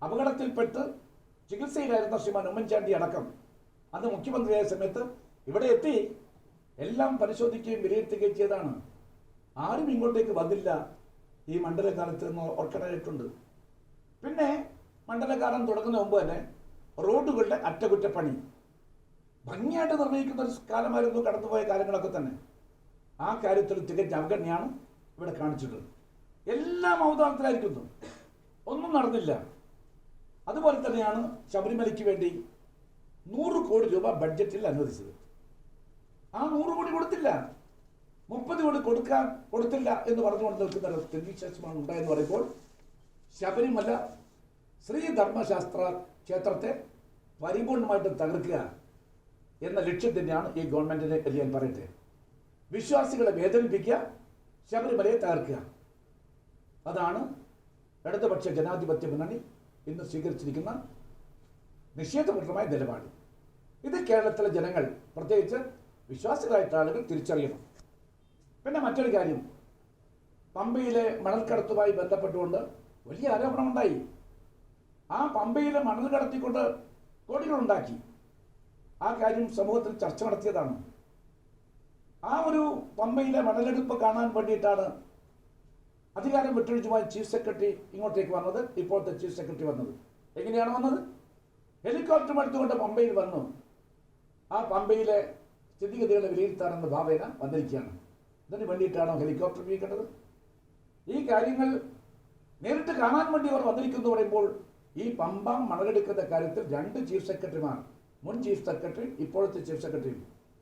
അപകടത്തിൽപ്പെട്ട് ചികിത്സയിലായിരുന്ന ശ്രീമാൻ ഉമ്മൻചാണ്ടി അടക്കം അന്ന് മുഖ്യമന്ത്രിയായ സമയത്ത് ഇവിടെ എത്തി എല്ലാം പരിശോധിക്കുകയും വിലയിരുത്തുകയും ചെയ്താണ്. ആരും ഇങ്ങോട്ടേക്ക് വന്നില്ല ഈ മണ്ഡലകാലത്ത് എന്ന് ഓർക്കാനായിട്ടുണ്ട്. പിന്നെ മണ്ഡലകാലം തുടങ്ങുന്ന മുമ്പ് തന്നെ റോഡുകളുടെ അറ്റകുറ്റപ്പണി ഭംഗിയായിട്ട് നിർവഹിക്കുന്ന ഒരു കാലമായിരുന്നു കടന്നുപോയ കാലങ്ങളൊക്കെ തന്നെ. ആ കാര്യത്തിൽ തികഞ്ഞ അവഗണനയാണ് ഇവിടെ കാണിച്ചിട്ടുള്ളത്. എല്ലാം അവതാളത്തിലായിരിക്കുന്നു, ഒന്നും നടന്നില്ല. അതുപോലെ തന്നെയാണ് ശബരിമലയ്ക്ക് വേണ്ടി 100 കോടി രൂപ ബഡ്ജറ്റിൽ അനുവദിച്ചത്. ആ 100 കോടി കൊടുത്തില്ല, 30 കോടി കൊടുത്തില്ല എന്ന് പറഞ്ഞുകൊണ്ട് നിൽക്കുന്ന ഒരു സ്ഥിതിവിശേഷമാണ് ഉണ്ടായെന്ന് പറയുമ്പോൾ ശബരിമല ശ്രീ ധർമ്മശാസ്ത്ര ക്ഷേത്രത്തെ പരിപൂർണമായിട്ട് തകർക്കുക എന്ന ലക്ഷ്യം തന്നെയാണ് ഈ ഗവൺമെന്റിനെ ഞാൻ പറയട്ടെ. വിശ്വാസികളെ വേദനിപ്പിക്കുക, ശബരിമലയെ തകർക്കുക. അതാണ് ഇടതുപക്ഷ ജനാധിപത്യ മുന്നണി ഇന്ന് സ്വീകരിച്ചിരിക്കുന്ന നിഷേധപൂർണമായ നിലപാട്. ഇത് കേരളത്തിലെ ജനങ്ങൾ, പ്രത്യേകിച്ച് വിശ്വാസികളായിട്ടുള്ള ആളുകൾ തിരിച്ചറിയണം. പിന്നെ മറ്റൊരു കാര്യം, പമ്പയിലെ മണൽക്കടത്തുമായി ബന്ധപ്പെട്ടുകൊണ്ട് വലിയ ആരോപണമുണ്ടായി. ആ പമ്പയിലെ മണൽ കടത്തിക്കൊണ്ട് കോടികളുണ്ടാക്കി. ആ കാര്യം സമൂഹത്തിൽ ചർച്ച നടത്തിയതാണ്. ആ ഒരു പമ്പയിലെ മണലെടുപ്പ് കാണാൻ വേണ്ടിയിട്ടാണ് അധികാരം വിട്ടൊഴിച്ചുമായി ചീഫ് സെക്രട്ടറി ഇങ്ങോട്ടേക്ക് വന്നത്. ഇപ്പോഴത്തെ ചീഫ് സെക്രട്ടറി വന്നത് എങ്ങനെയാണ് വന്നത്? ഹെലികോപ്റ്റർ എടുത്തുകൊണ്ട് പമ്പയിൽ വന്നു. ആ പമ്പയിലെ സ്ഥിതിഗതികളെ വിലയിരുത്താനെന്ന ഭാവേന വന്നിരിക്കുകയാണ്. ഇതിന് വേണ്ടിയിട്ടാണോ ഹെലികോപ്റ്റർ ഉപയോഗിക്കേണ്ടത്? ഈ കാര്യങ്ങൾ നേരിട്ട് കാണാൻ വേണ്ടി അവർ വന്നിരിക്കുന്നു പറയുമ്പോൾ ഈ പമ്പ മണലെടുക്കുന്ന കാര്യത്തിൽ 2 ചീഫ് സെക്രട്ടറിമാർ, മുൻ ചീഫ് സെക്രട്ടറി ഇപ്പോഴത്തെ ചീഫ് സെക്രട്ടറി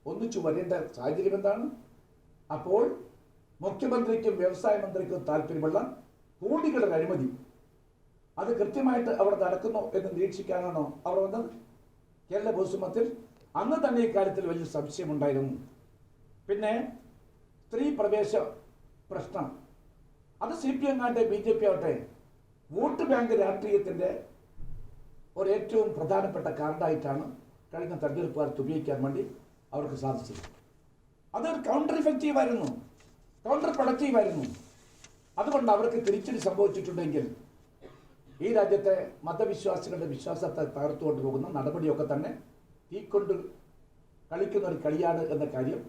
ഒന്നിച്ചു വരേണ്ട സാഹചര്യം എന്താണ്? അപ്പോൾ മുഖ്യമന്ത്രിക്കും വ്യവസായ മന്ത്രിക്കും താല്പര്യമുള്ള കോടികളുടെ അഴിമതി അത് കൃത്യമായിട്ട് അവിടെ നടക്കുന്നു എന്ന് നിരീക്ഷിക്കാനാണോ അവർ വന്നത്? കേരള പൊതുസമൂഹത്തിൽ അന്ന് തന്നെ ഇക്കാര്യത്തിൽ വലിയ സംശയമുണ്ടായിരുന്നു. പിന്നെ സ്ത്രീ പ്രവേശ പ്രശ്നം, അത് CPM ആകട്ടെ BJP ആവട്ടെ വോട്ട് ബാങ്ക് രാഷ്ട്രീയത്തിൻ്റെ ഏറ്റവും പ്രധാനപ്പെട്ട കാർഡായിട്ടാണ് കഴിഞ്ഞ തെരഞ്ഞെടുപ്പ് കാലത്ത് ഉപയോഗിക്കാൻ വേണ്ടി അവർക്ക് സാധിച്ചത്. അതൊരു കൗണ്ടർ ഇഫക്റ്റീവായിരുന്നു, കൗണ്ടർ പ്രൊഡക്റ്റീവായിരുന്നു. അതുകൊണ്ട് അവർക്ക് തിരിച്ചടി സംഭവിച്ചിട്ടുണ്ടെങ്കിൽ ഈ രാജ്യത്തെ മതവിശ്വാസികളുടെ വിശ്വാസത്തെ തകർത്തുകൊണ്ട് പോകുന്ന നടപടിയൊക്കെ തന്നെ തീക്കൊണ്ട് കളിക്കുന്ന ഒരു കളിയാണ് എന്ന കാര്യം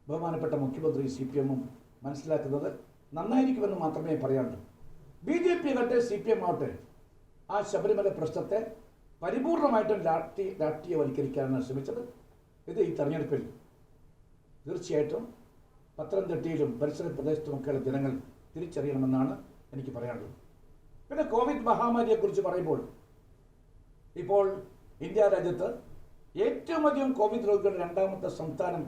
ബഹുമാനപ്പെട്ട മുഖ്യമന്ത്രി CPM മനസ്സിലാക്കുന്നത് നന്നായിരിക്കുമെന്ന് മാത്രമേ പറയാനുള്ളൂ. BJP ആകട്ടെ CPM ആവട്ടെ ആ ശബരിമല പ്രശ്നത്തെ പരിപൂർണമായിട്ടും രാഷ്ട്രീയവൽക്കരിക്കാനാണ് ശ്രമിച്ചത്. ഇത് ഈ തെരഞ്ഞെടുപ്പിൽ തീർച്ചയായിട്ടും പത്തനംതിട്ടയിലും പരിസര പ്രദേശത്തുമൊക്കെയുള്ള ജനങ്ങൾ തിരിച്ചറിയണമെന്നാണ് എനിക്ക് പറയാനുള്ളത്. പിന്നെ കോവിഡ് മഹാമാരിയെക്കുറിച്ച് പറയുമ്പോൾ ഇപ്പോൾ ഇന്ത്യ രാജ്യത്ത് ഏറ്റവും അധികം കോവിഡ് രോഗികളുടെ 2ാമത്തെ സംസ്ഥാനം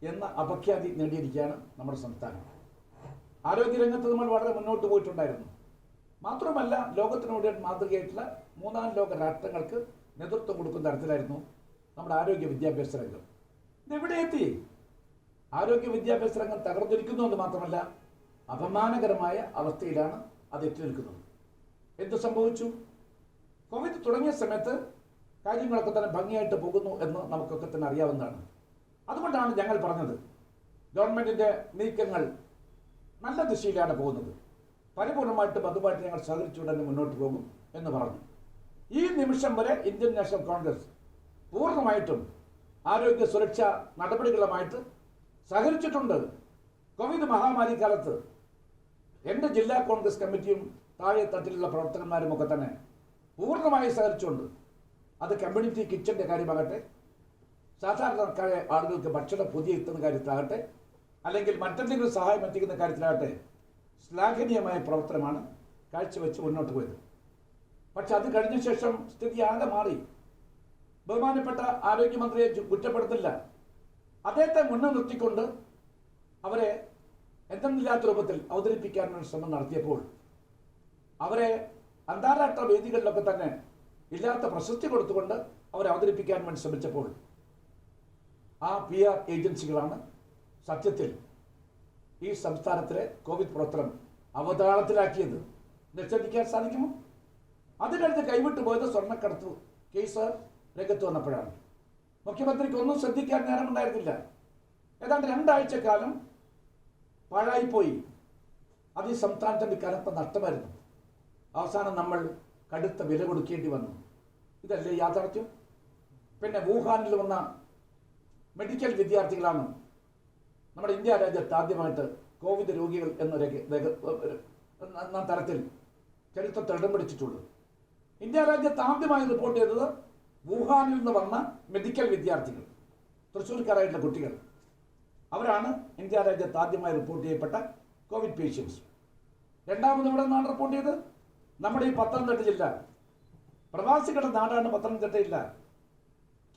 എന്ന അപഖ്യാതി നേടിയിരിക്കുകയാണ് നമ്മുടെ സംസ്ഥാനം. ആരോഗ്യരംഗത്ത് നമ്മൾ വളരെ മുന്നോട്ട് പോയിട്ടുണ്ടായിരുന്നു. മാത്രമല്ല ലോകത്തിനോട് മാതൃകയായിട്ടുള്ള 3ാം ലോക രാഷ്ട്രങ്ങൾക്ക് നേതൃത്വം കൊടുക്കുന്ന തരത്തിലായിരുന്നു നമ്മുടെ ആരോഗ്യ വിദ്യാഭ്യാസ രംഗം. ഇതെവിടെ എത്തി? ആരോഗ്യ വിദ്യാഭ്യാസ രംഗം തകർന്നിരിക്കുന്നു എന്ന് മാത്രമല്ല അപമാനകരമായ അവസ്ഥയിലാണ് അത് എത്തി നിൽക്കുന്നത്. എന്ത് സംഭവിച്ചു? കോവിഡ് തുടങ്ങിയ സമയത്ത് കാര്യങ്ങളൊക്കെ തന്നെ ഭംഗിയായിട്ട് പോകുന്നു എന്ന് നമുക്കൊക്കെ തന്നെ അറിയാവുന്നതാണ്. അതുകൊണ്ടാണ് ഞങ്ങൾ പറഞ്ഞത് ഗവൺമെൻറ്റിൻ്റെ നീക്കങ്ങൾ നല്ല ദിശയിലാണ് പോകുന്നത്, പരിപൂർണമായിട്ടും അതുമായിട്ട് ഞങ്ങൾ സഹകരിച്ചുകൊണ്ട് തന്നെ മുന്നോട്ട് പോകും എന്ന് പറഞ്ഞു. ഈ നിമിഷം വരെ ഇന്ത്യൻ നാഷണൽ കോൺഗ്രസ് പൂർണ്ണമായിട്ടും ആരോഗ്യ സുരക്ഷാ നടപടികളുമായിട്ട് സഹകരിച്ചിട്ടുണ്ട്. കോവിഡ് മഹാമാരി കാലത്ത് എൻ്റെ ജില്ലാ കോൺഗ്രസ് കമ്മിറ്റിയും താഴെ തട്ടിലുള്ള പ്രവർത്തകന്മാരുമൊക്കെ തന്നെ പൂർണ്ണമായി സഹകരിച്ചുകൊണ്ട് അത് കമ്മ്യൂണിറ്റി കിച്ചൻ്റെ കാര്യമാകട്ടെ, സാധാരണക്കാരായ ആളുകൾക്ക് ഭക്ഷണം പുതിയ എത്തുന്ന കാര്യത്തിലാകട്ടെ, അല്ലെങ്കിൽ മറ്റെന്തെങ്കിലും സഹായം എത്തിക്കുന്ന കാര്യത്തിലാകട്ടെ ശ്ലാഘനീയമായ പ്രവർത്തനമാണ് കാഴ്ചവെച്ച് മുന്നോട്ട് പോയത്. പക്ഷെ അത് കഴിഞ്ഞ ശേഷം സ്ഥിതി ആകെ മാറി. ബഹുമാനപ്പെട്ട ആരോഗ്യമന്ത്രിയെ കുറ്റപ്പെടുത്തില്ല, അദ്ദേഹത്തെ മുന്നിൽ നിർത്തിക്കൊണ്ട് അവരെ എന്തെന്നില്ലാത്ത രൂപത്തിൽ അവതരിപ്പിക്കാനുള്ള ശ്രമം നടത്തിയപ്പോൾ അവരെ അന്താരാഷ്ട്ര വേദികളിലൊക്കെ തന്നെ ഇല്ലാത്ത പ്രശസ്തി കൊടുത്തുകൊണ്ട് അവരെ അവതരിപ്പിക്കാൻ വേണ്ടി ശ്രമിച്ചപ്പോൾ ആ PR ഏജൻസികളാണ് സത്യത്തിൽ ഈ സംസ്ഥാനത്തിലെ കോവിഡ് പ്രവർത്തനം അവതാളത്തിലാക്കിയത്. നിഷേധിക്കാൻ സാധിക്കുമോ? അത് കഴിഞ്ഞ് കൈവിട്ടു പോയത് സ്വർണ്ണക്കടത്ത് കേസ് രംഗത്ത് വന്നപ്പോഴാണ്. മുഖ്യമന്ത്രിക്ക് ഒന്നും ശ്രദ്ധിക്കാൻ നേരമുണ്ടായിരുന്നില്ല. ഏതാണ്ട് 2 ആഴ്ചക്കാലം പാഴായിപ്പോയി. അത് ഈ സംസ്ഥാനത്തിൻ്റെ കനത്ത നഷ്ടമായിരുന്നു. അവസാനം നമ്മൾ കടുത്ത വില കൊടുക്കേണ്ടി വന്നു. ഇതല്ലേ യാഥാർത്ഥ്യം? പിന്നെ വുഹാനിൽ വന്ന മെഡിക്കൽ വിദ്യാർത്ഥികളാണ് നമ്മുടെ ഇന്ത്യ രാജ്യത്ത് ആദ്യമായിട്ട് കോവിഡ് രോഗികൾ എന്ന തരത്തിൽ ചരിത്രത്തിൽ ഇടം പിടിച്ചിട്ടുള്ളത്. ഇന്ത്യ രാജ്യത്ത് ആദ്യമായി റിപ്പോർട്ട് ചെയ്തത് വുഹാനിൽ നിന്ന് വന്ന മെഡിക്കൽ വിദ്യാർത്ഥികൾ, തൃശ്ശൂർക്കാരായിട്ടുള്ള കുട്ടികൾ. അവരാണ് ഇന്ത്യ രാജ്യത്ത് ആദ്യമായി റിപ്പോർട്ട് ചെയ്യപ്പെട്ട കോവിഡ് പേഷ്യൻസ്. രണ്ടാമത് ഇവിടെ നിന്നാണ് റിപ്പോർട്ട് ചെയ്തത് നമ്മുടെ ഈ പത്തനംതിട്ട ജില്ല. പ്രവാസികളുടെ നാടാണ് പത്തനംതിട്ട ജില്ല.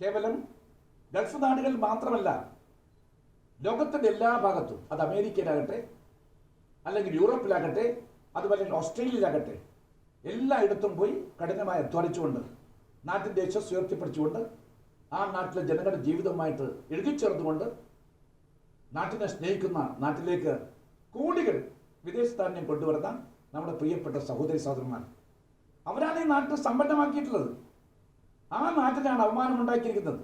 കേവലം ഗൾഫ് നാടുകളിൽ മാത്രമല്ല, ലോകത്തിൻ്റെ എല്ലാ ഭാഗത്തും, അത് അമേരിക്കയിലാകട്ടെ, അല്ലെങ്കിൽ യൂറോപ്പിലാകട്ടെ, അതുപോലെ ഓസ്ട്രേലിയയിലാകട്ടെ, എല്ലായിടത്തും പോയി കഠിനമായി അധ്വാനിച്ചുകൊണ്ട് നാട്ടിൻ്റെ യശസ് ഉയർത്തിപ്പിടിച്ചുകൊണ്ട് ആ നാട്ടിലെ ജനങ്ങളുടെ ജീവിതവുമായിട്ട് എഴുതിച്ചേർന്നുകൊണ്ട് നാട്ടിനെ സ്നേഹിക്കുന്ന, നാട്ടിലേക്ക് കോടികൾ വിദേശ ധാന്യം കൊണ്ടുവരുന്ന നമ്മുടെ പ്രിയപ്പെട്ട സഹോദരി സഹോദരന്മാർ, അവരാണ് ഈ നാട്ടിൽ സമ്പന്നമാക്കിയിട്ടുള്ളത്. ആ നാട്ടിലാണ് അവമാനമുണ്ടാക്കിയിരിക്കുന്നത്.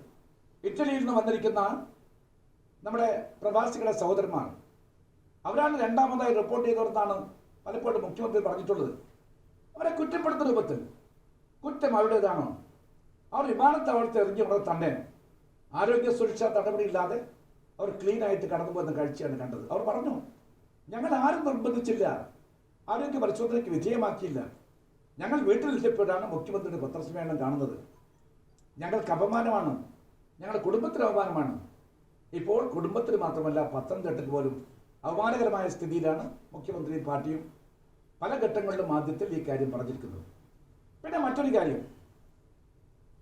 ഇറ്റലിയിൽ നിന്ന് വന്നിരിക്കുന്ന നമ്മുടെ പ്രവാസികളുടെ സഹോദരന്മാർ, അവരാണ് രണ്ടാമതായി റിപ്പോർട്ട് ചെയ്തവർന്നാണ് പലപ്പോഴും മുഖ്യമന്ത്രി പറഞ്ഞിട്ടുള്ളത്. അവരെ കുറ്റപ്പെടുത്തുന്ന രൂപത്തിൽ കുറ്റം അവരുടേതാണോ? അവർ വിമാനത്താവളത്തിൽ എറിഞ്ഞു അവിടെ തന്നെ ആരോഗ്യ സുരക്ഷാ നടപടിയില്ലാതെ അവർ ക്ലീനായിട്ട് കടന്നു പോകുന്ന കാഴ്ചയാണ് കണ്ടത്. അവർ പറഞ്ഞു, ഞങ്ങൾ ആരും നിർബന്ധിച്ചില്ല, ആരോഗ്യ പരിശോധനയ്ക്ക് വിധേയമാക്കിയില്ല, ഞങ്ങൾ വീട്ടിലിരിച്ചപ്പോഴാണ് മുഖ്യമന്ത്രിയുടെ പത്രസമ്മേളനം കാണുന്നത്. ഞങ്ങൾക്ക് അപമാനമാണ്, ഞങ്ങളുടെ കുടുംബത്തിന് അപമാനമാണ്. ഇപ്പോൾ കുടുംബത്തിന് മാത്രമല്ല, പത്തനംതിട്ടയ്ക്ക് പോലും അപമാനകരമായ സ്ഥിതിയിലാണ് മുഖ്യമന്ത്രിയും പാർട്ടിയും പല ഘട്ടങ്ങളിലും ആദ്യത്തിൽ ഈ കാര്യം പറഞ്ഞിരിക്കുന്നത്. പിന്നെ മറ്റൊരു കാര്യം,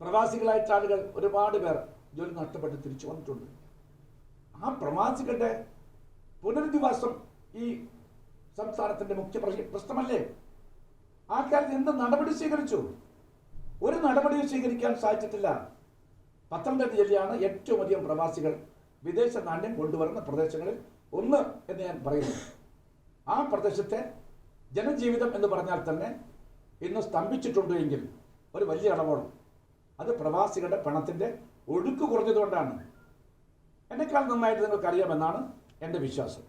പ്രവാസികളായിട്ടുള്ള ആളുകൾ ഒരുപാട് പേർ ജോലി നഷ്ടപ്പെട്ട് തിരിച്ചു വന്നിട്ടുണ്ട്. ആ പ്രവാസികളുടെ പുനരധിവാസം ഈ സംസ്ഥാനത്തിൻ്റെ മുഖ്യ പ്രശ്നമല്ലേ? ആ കാര്യത്തിൽ എന്ത് നടപടി സ്വീകരിച്ചു? ഒരു നടപടിയും സ്വീകരിക്കാൻ സാധിച്ചിട്ടില്ല. പത്തനംതിട്ട ജില്ലയാണ് ഏറ്റവും അധികം പ്രവാസികൾ വിദേശ നാണ്യം കൊണ്ടുവരുന്ന പ്രദേശങ്ങളിൽ ഒന്ന് എന്ന് ഞാൻ പറയുന്നു. ആ പ്രദേശത്തെ ജനജീവിതം എന്ന് പറഞ്ഞാൽ തന്നെ ഇന്ന് സ്തംഭിച്ചിട്ടുണ്ട് എങ്കിൽ ഒരു വലിയ അളവോളം അത് പ്രവാസികളുടെ പണത്തിൻ്റെ ഒഴുക്ക് കുറഞ്ഞതുകൊണ്ടാണ്. എന്നെക്കാൾ നന്നായിട്ട് നിങ്ങൾക്കറിയാമെന്നാണ് എൻ്റെ വിശ്വാസം.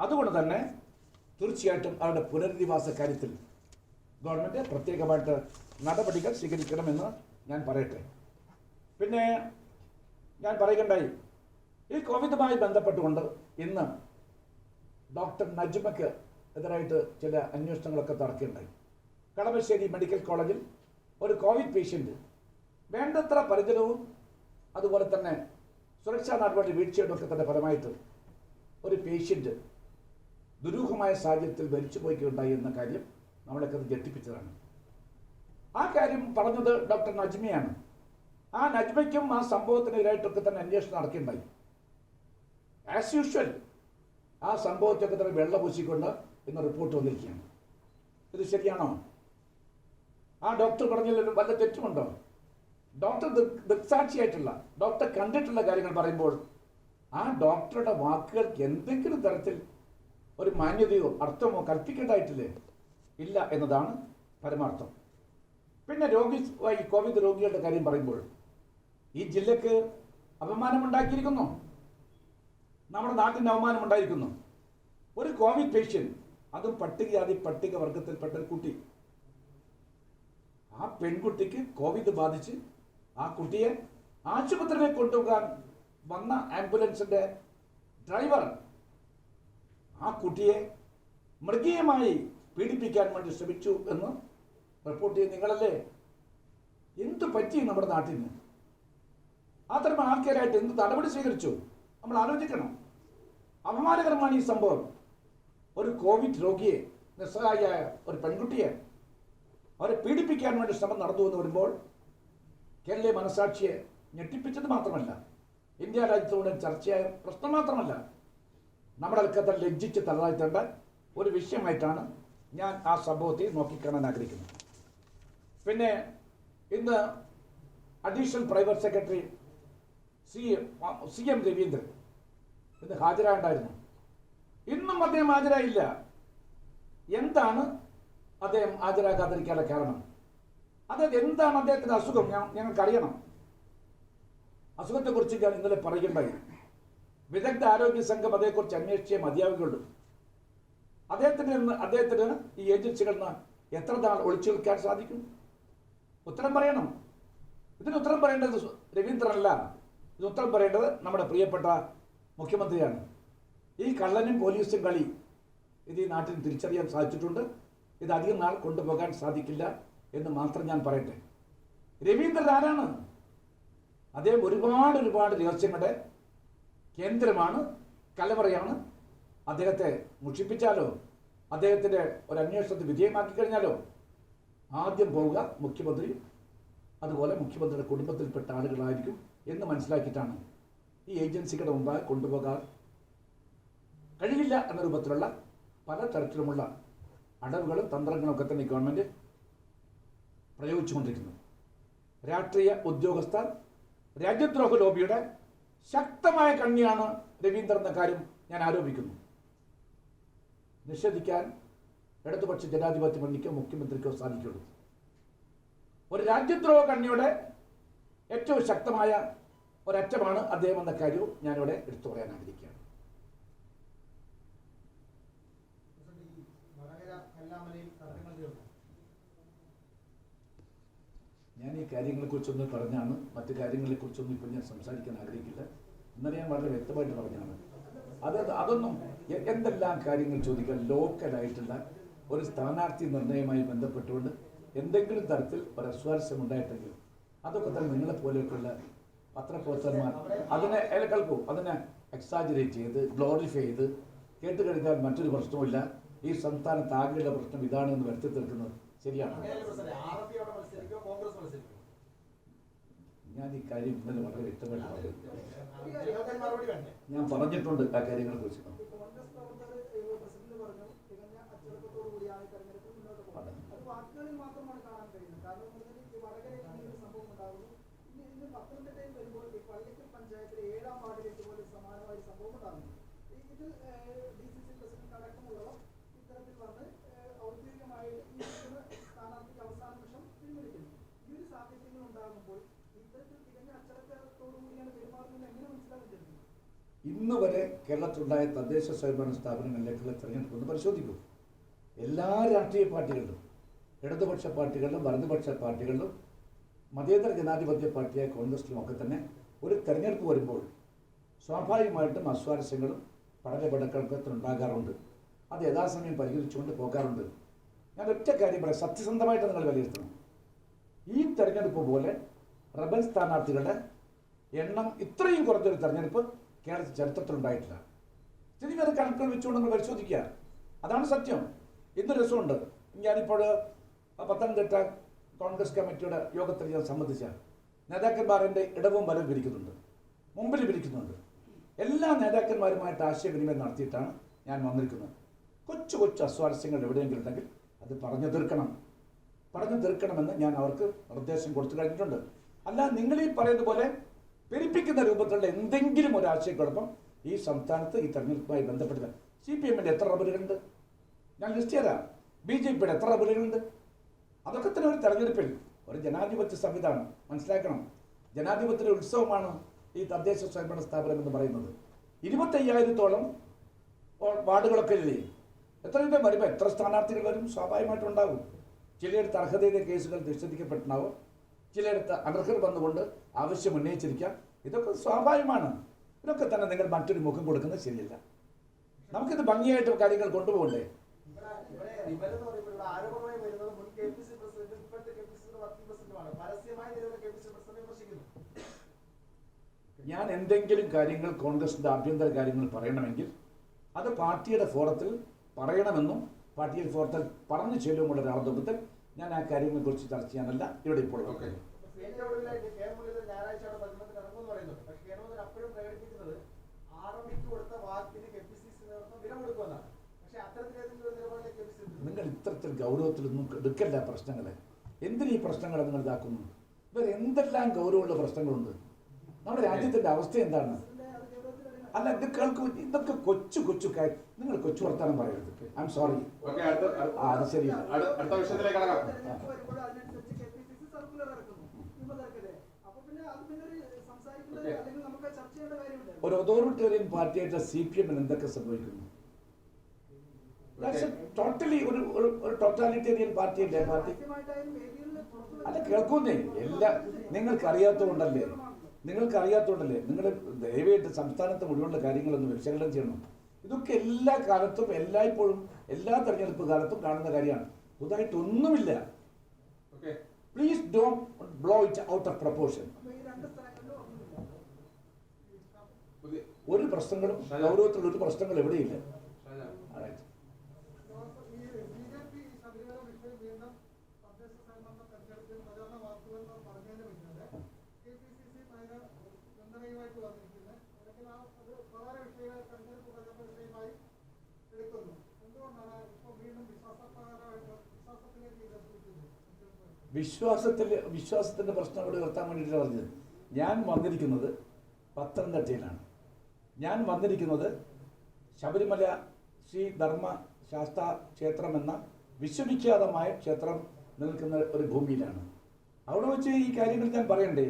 അതുകൊണ്ട് തന്നെ തീർച്ചയായിട്ടും അവരുടെ പുനരധിവാസ കാര്യത്തിൽ ഗവൺമെൻറ് പ്രത്യേകമായിട്ട് നടപടികൾ സ്വീകരിക്കണമെന്ന് ഞാൻ പറയട്ടെ. പിന്നെ ഞാൻ പറയുകയുണ്ടായി, ഈ കോവിഡുമായി ബന്ധപ്പെട്ടുകൊണ്ട് ഇന്ന് ഡോക്ടർ നജ്മയ്ക്ക് എതിരായിട്ട് ചില അന്വേഷണങ്ങളൊക്കെ നടക്കുകയുണ്ടായി. കളമശ്ശേരി മെഡിക്കൽ കോളേജിൽ ഒരു കോവിഡ് പേഷ്യൻ്റ് വേണ്ടത്ര പരിചരണവും അതുപോലെ തന്നെ സുരക്ഷാ നടപടി വീഴ്ചയുടെ ഒക്കെ തന്നെ ഫലമായിട്ട് ഒരു പേഷ്യൻ്റ് ദുരൂഹമായ സാഹചര്യത്തിൽ മരിച്ചു പോയിക്കുകയുണ്ടായി എന്ന കാര്യം നമ്മളൊക്കെ അത് ഞെട്ടിപ്പിച്ചതാണ്. ആ കാര്യം പറഞ്ഞത് ഡോക്ടർ നജ്മയാണ്. ആ നജ്മയ്ക്കും ആ സംഭവത്തിനെതിരായിട്ടൊക്കെ തന്നെ അന്വേഷണം നടക്കുകയുണ്ടായി. ആസ് യൂഷ്വൽ ആ സംഭവത്തൊക്കെ തന്നെ വെള്ളപൂശിക്കൊണ്ട് ഇന്ന് റിപ്പോർട്ട് വന്നിരിക്കുകയാണ്. ഇത് ശരിയാണോ? ആ ഡോക്ടർ പറഞ്ഞതിൽ വല്ല തെറ്റുമുണ്ടോ? ഡോക്ടർ ദൃക്സാക്ഷിയായിട്ടുള്ള, ഡോക്ടർ കണ്ടിട്ടുള്ള കാര്യങ്ങൾ പറയുമ്പോൾ ആ ഡോക്ടറുടെ വാക്കുകൾക്ക് എന്തെങ്കിലും തരത്തിൽ ഒരു മാന്യതയോ അർത്ഥമോ കൽപ്പിക്കേണ്ടതായിട്ടില്ലേ? ഇല്ല എന്നതാണ് പരമാർത്ഥം. പിന്നെ ഈ കോവിഡ് രോഗികളുടെ കാര്യം പറയുമ്പോൾ ഈ ജില്ലക്ക് അപമാനമുണ്ടാക്കിയിരിക്കുന്നു, നമ്മുടെ നാട്ടിന് അവമാനമുണ്ടായിരിക്കുന്നു. ഒരു കോവിഡ് പേഷ്യൻ്റ്, അതും പട്ടികജാതി പട്ടിക വർഗത്തിൽപ്പെട്ട ഒരു കുട്ടി, ആ പെൺകുട്ടിക്ക് കോവിഡ് ബാധിച്ച് ആ കുട്ടിയെ ആശുപത്രിയിലേക്ക് കൊണ്ടുപോകാൻ വന്ന ആംബുലൻസിൻ്റെ ഡ്രൈവർ ആ കുട്ടിയെ മൃഗീയമായി പീഡിപ്പിക്കാൻ വേണ്ടി ശ്രമിച്ചു എന്ന് റിപ്പോർട്ട് ചെയ്ത് നിങ്ങളല്ലേ? എന്തു പറ്റി നമ്മുടെ നാട്ടിന്? അത്തരം ആൾക്കാരായിട്ട് എന്ത് നടപടി സ്വീകരിച്ചു? നമ്മൾ ആലോചിക്കണം. അപമാനകരമാണ് ഈ സംഭവം. ഒരു കോവിഡ് രോഗിയെ, നിസ്സഹായിയായ ഒരു പെൺകുട്ടിയെ അവരെ പീഡിപ്പിക്കാൻ വേണ്ടി ശ്രമം നടന്നു എന്ന് വരുമ്പോൾ കേരളീയ മനസാക്ഷിയെ ഞെട്ടിപ്പിച്ചത് മാത്രമല്ല, ഇന്ത്യ രാജ്യത്തോടെ ചർച്ചയായ പ്രശ്നം മാത്രമല്ല, നമ്മുടെ അൽക്കത്തെ ലജ്ജിച്ച് തള്ളാഴ്ത്തേണ്ട ഒരു വിഷയമായിട്ടാണ് ഞാൻ ആ സംഭവത്തെ നോക്കിക്കാണാൻ ആഗ്രഹിക്കുന്നത്. പിന്നെ ഇന്ന് additional private secretary CM Raveendran ഇന്ന് ഹാജരായിട്ടുണ്ടായിരുന്നു. ഇന്നും അദ്ദേഹം ഹാജരായില്ല. എന്താണ് അദ്ദേഹം ഹാജരാകാതിരിക്കാനുള്ള കാരണം? അതായത് എന്താണ് അദ്ദേഹത്തിൻ്റെ അസുഖം? ഞങ്ങൾക്കറിയണം. അസുഖത്തെക്കുറിച്ച് ഞാൻ ഇന്നലെ പറയുകയുണ്ടായി. വിദഗ്ധ ആരോഗ്യ സംഘം അതേക്കുറിച്ച് അന്വേഷിച്ചേ മതിയാവുകയുള്ളൂ. അദ്ദേഹത്തിന് ഈ ഏജൻസികളിൽ നിന്ന് എത്ര നാൾ ഒളിച്ചു നിൽക്കാൻ സാധിക്കും? ഉത്തരം പറയണം. ഇതിന് ഉത്തരം പറയേണ്ടത് രവീന്ദ്രനല്ല, ഇത് ഉത്തരം പറയേണ്ടത് നമ്മുടെ പ്രിയപ്പെട്ട മുഖ്യമന്ത്രിയാണ്. ഈ കള്ളനും പോലീസും കളി ഇത് ഈ നാട്ടിൽ തിരിച്ചറിയാൻ സാധിച്ചിട്ടുണ്ട്. ഇത് അധികം നാൾ കൊണ്ടുപോകാൻ സാധിക്കില്ല എന്ന് മാത്രം ഞാൻ പറയട്ടെ. രവീന്ദ്രൻ ആരാണ്? അദ്ദേഹം ഒരുപാട് രഹസ്യങ്ങളുടെ കേന്ദ്രമാണ്, കലവറയാണ്. അദ്ദേഹത്തെ മുഷിപ്പിച്ചാലോ അദ്ദേഹത്തിൻ്റെ ഒരു അന്വേഷണത്തിന് വിധേയമാക്കി കഴിഞ്ഞാലോ ആദ്യം പോവുക മുഖ്യമന്ത്രി, അതുപോലെ മുഖ്യമന്ത്രിയുടെ കുടുംബത്തിൽപ്പെട്ട ആളുകളായിരിക്കും എന്ന് മനസ്സിലാക്കിയിട്ടാണ് ഈ ഏജൻസികളുടെ മുമ്പായി കൊണ്ടുപോകാൻ കഴിയില്ല എന്ന രൂപത്തിലുള്ള പല തരത്തിലുമുള്ള അടവുകളും തന്ത്രങ്ങളും ഒക്കെ തന്നെ ഗവൺമെൻറ് പ്രയോഗിച്ചുകൊണ്ടിരിക്കുന്നു. രാഷ്ട്രീയ ഉദ്യോഗസ്ഥർ രാജ്യദ്രോഹ ലോബിയുടെ ശക്തമായ കണ്ണിയാണ് രവീന്ദ്രൻ എന്ന കാര്യം ഞാൻ ആരോപിക്കുന്നു. നിഷേധിക്കാൻ ഇടതുപക്ഷ ജനാധിപത്യ മുന്നണിക്കോ മുഖ്യമന്ത്രിക്കോ സാധിക്കുള്ളൂ. ഒരു രാജ്യദ്രോഹ കണ്ണിയുടെ ഏറ്റവും ശക്തമായ ഒരറ്റമാണ് അദ്ദേഹം എന്ന കാര്യവും ഞാനിവിടെ എടുത്തു പറയാൻ ആഗ്രഹിക്കുകയാണ്. ഞാൻ ഈ കാര്യങ്ങളെക്കുറിച്ചൊന്ന് പറഞ്ഞാണ്, മറ്റു കാര്യങ്ങളെക്കുറിച്ചൊന്നും ഇപ്പം ഞാൻ സംസാരിക്കാൻ ആഗ്രഹിക്കില്ല. ഇന്നലെ ഞാൻ വളരെ വ്യക്തമായിട്ട് പറഞ്ഞാണ്. അതൊന്നും എന്തെല്ലാം കാര്യങ്ങൾ ചോദിക്കാൻ ലോക്കലായിട്ടുള്ള ഒരു സ്ഥാനാർത്ഥി നിർണയവുമായി ബന്ധപ്പെട്ടുകൊണ്ട് എന്തെങ്കിലും തരത്തിൽ ഒരു അസ്വാരസ്യം ഉണ്ടായിട്ടെങ്കിൽ അതൊക്കെ തന്നെ നിങ്ങളെപ്പോലെയൊക്കെയുള്ള പത്രപ്രവർത്തകന്മാർ അതിനെ കേൾക്കും, അതിനെ എക്സാജറേറ്റ് ചെയ്ത് ഗ്ലോറിഫൈ ചെയ്ത് കേട്ട് കഴിഞ്ഞാൽ മറ്റൊരു പ്രശ്നവുമില്ല. ഈ സംസ്ഥാനത്ത് ആകെയുള്ള പ്രശ്നം ഇതാണെന്ന് വരുത്തി തീർക്കുന്നത് ശരിയാണ്. ഞാൻ ഈ കാര്യം ഇന്നലെ വളരെ വ്യക്തമായിട്ട് പറഞ്ഞു. ഞാൻ പറഞ്ഞിട്ടുണ്ട് ആ കാര്യങ്ങളെ കുറിച്ച്. ഇന്ന് വരെ കേരളത്തിലുണ്ടായ തദ്ദേശ സ്വയംഭരണ സ്ഥാപനങ്ങളിലേക്കുള്ള തെരഞ്ഞെടുപ്പ് പരിശോധിക്കും. എല്ലാ രാഷ്ട്രീയ പാർട്ടികളിലും, ഇടതുപക്ഷ പാർട്ടികളിലും വലതുപക്ഷ പാർട്ടികളിലും മതേതര ജനാധിപത്യ പാർട്ടിയായ കോൺഗ്രസിലും ഒക്കെ തന്നെ ഒരു തെരഞ്ഞെടുപ്പ് വരുമ്പോൾ സ്വാഭാവികമായിട്ടും അസ്വാരസ്യങ്ങളും പഠനപടക്കത്തിൽ ഉണ്ടാകാറുണ്ട്. അത് യഥാസമയം പരിഹരിച്ചുകൊണ്ട് പോകാറുണ്ട്. ഞാൻ ഒറ്റ കാര്യം പറയാം, സത്യസന്ധമായിട്ട് നിങ്ങൾ വിലയിരുത്തണം. ഈ തെരഞ്ഞെടുപ്പ് പോലെ റബൽ സ്ഥാനാർത്ഥികളുടെ എണ്ണം ഇത്രയും കുറഞ്ഞൊരു തെരഞ്ഞെടുപ്പ് കേരളത്തിൽ ചരിത്രത്തിലുണ്ടായിട്ടില്ല. സ്ഥിതിഗതി കണക്കുകൾ വെച്ചുകൊണ്ട് നമ്മൾ പരിശോധിക്കുക, അതാണ് സത്യം. ഇന്ന് രസമുണ്ട്. ഞാനിപ്പോൾ പത്തനംതിട്ട കോൺഗ്രസ് കമ്മിറ്റിയുടെ യോഗത്തിൽ ഞാൻ സംബന്ധിച്ച നേതാക്കന്മാരുടെ ഇടവും വലവും പിരിക്കുന്നുണ്ട്, മുമ്പിൽ പിരിക്കുന്നുണ്ട്. എല്ലാ നേതാക്കന്മാരുമായിട്ട് ആശയവിനിമയം നടത്തിയിട്ടാണ് ഞാൻ വന്നിരിക്കുന്നത്. കൊച്ചു കൊച്ചു അസ്വാരസ്യങ്ങൾ എവിടെയെങ്കിലും ഉണ്ടെങ്കിൽ അത് പറഞ്ഞു തീർക്കണമെന്ന് ഞാൻ അവർക്ക് നിർദ്ദേശം കൊടുത്തു കഴിഞ്ഞിട്ടുണ്ട്. അല്ല, നിങ്ങൾ ഈ പറയുന്ന പോലെ പെരുപ്പിക്കുന്ന രൂപത്തിലുള്ള എന്തെങ്കിലും ഒരു ആശയക്കുഴപ്പം ഈ സംസ്ഥാനത്ത് ഈ തെരഞ്ഞെടുപ്പുമായി ബന്ധപ്പെട്ടില്ല. CPM-ന്റെ എത്ര റബലുകളുണ്ട് ഞാൻ ലിസ്റ്റ് തരാം. BJP-യുടെ എത്ര റബലുകളുണ്ട്? അതൊക്കെ തന്നെ ഒരു തെരഞ്ഞെടുപ്പിൽ ഒരു ജനാധിപത്യ സംവിധാനം മനസ്സിലാക്കണം. ജനാധിപത്യത്തിൻ്റെ ഉത്സവമാണ് ഈ തദ്ദേശ സ്വയംഭരണ സ്ഥാപനം എന്ന് പറയുന്നത്. 25,000-ഓളം വാർഡുകളൊക്കെ ഇല്ലേ? എത്രയും വരുമ്പോൾ എത്ര സ്ഥാനാർത്ഥികൾ വരും? സ്വാഭാവികമായിട്ടുണ്ടാകും. ചിലയിടത്ത് അർഹതയുടെ കേസുകൾ നിഷേധിക്കപ്പെട്ടുണ്ടാവും, ചിലയിടത്ത് അനർഹർ വന്നുകൊണ്ട് ആവശ്യം ഉന്നയിച്ചിരിക്കാം. ഇതൊക്കെ സ്വാഭാവികമാണ്. ഇതൊക്കെ തന്നെ നിങ്ങൾ മറ്റൊരു മുഖം കൊടുക്കുന്നത് ശരിയല്ല. നമുക്കിത് ഭംഗിയായിട്ട് കാര്യങ്ങൾ കൊണ്ടുപോകണ്ടേ? ഞാൻ എന്തെങ്കിലും കാര്യങ്ങൾ കോൺഗ്രസിൻ്റെ ആഭ്യന്തര കാര്യങ്ങൾ പറയണമെങ്കിൽ അത് പാർട്ടിയുടെ ഫോറത്തിൽ പറയണമെന്നും പാർട്ടിയുടെ ഫോറത്തിൽ പറഞ്ഞു ചെല്ലുമുള്ള ഒരാളത്വത്തിൽ ഞാൻ ആ കാര്യങ്ങളെക്കുറിച്ച് ചർച്ച ചെയ്യാനല്ല ഇവിടെ ഇപ്പോൾ. നിങ്ങൾ ഇത്തരത്തിൽ ഗൗരവത്തിലൊന്നും എടുക്കല്ല പ്രശ്നങ്ങളെ. എന്തിനീ പ്രശ്നങ്ങളെ നിങ്ങൾ ഇതാക്കുന്നു? ഇവർ എന്തെല്ലാം ഗൗരവമുള്ള പ്രശ്നങ്ങളുണ്ട്. നമ്മുടെ രാജ്യത്തിന്റെ അവസ്ഥ എന്താണ്? അല്ല, ഇത് കേൾക്കും. ഇതൊക്കെ കൊച്ചു കൊച്ചു കാര്യം. നിങ്ങൾ കൊച്ചു വർത്താനം പറയരുത്. I am sorry. അത് ശരിയില്ല.
അടുത്ത വിഷയത്തിലേക്ക് കടക്കാം.
ഒരു അതോറിറ്റേറിയൻ പാർട്ടിയായിട്ട് CPM എന്തൊക്കെ സംഭവിക്കുന്നു? ടോട്ടലി ഒരു ടോട്ടാലിറ്റേറിയൻ പാർട്ടിയല്ലേ പാർട്ടി? അല്ല കേൾക്കുന്നേ എല്ലാ നിങ്ങൾക്കറിയാത്തതുകൊണ്ടല്ലേ നിങ്ങൾ ദയവായിട്ട് സംസ്ഥാനത്ത് മുഴുവനുള്ള കാര്യങ്ങളൊന്ന് വിശകലനം ചെയ്യണം. ഇതൊക്കെ എല്ലാ കാലത്തും എല്ലായ്പ്പോഴും എല്ലാ തെരഞ്ഞെടുപ്പ് കാലത്തും കാണുന്ന കാര്യമാണ്. പുതുതായിട്ടൊന്നുമില്ല. Please don't blow it out of proportion. ഒരു പ്രശ്നങ്ങളും ഗൗരവത്തിലുള്ള ഒരു പ്രശ്നങ്ങളും എവിടെയില്ല. വിശ്വാസത്തിന്റെ പ്രശ്നം ഇവിടെ ഉയർത്താൻ വേണ്ടിയിട്ടാണ് പറഞ്ഞത്. ഞാൻ വന്നിരിക്കുന്നത് പത്തനംതിട്ടയിലാണ്. ഞാൻ വന്നിരിക്കുന്നത് ശബരിമല ശ്രീ ധർമ്മ ശാസ്ത്ര ക്ഷേത്രം എന്ന വിശ്വവിഖ്യാതമായ ക്ഷേത്രം നിൽക്കുന്ന ഒരു ഭൂമിയിലാണ്. അവിടെ വെച്ച് ഈ കാര്യങ്ങൾ ഞാൻ പറയണ്ടേ?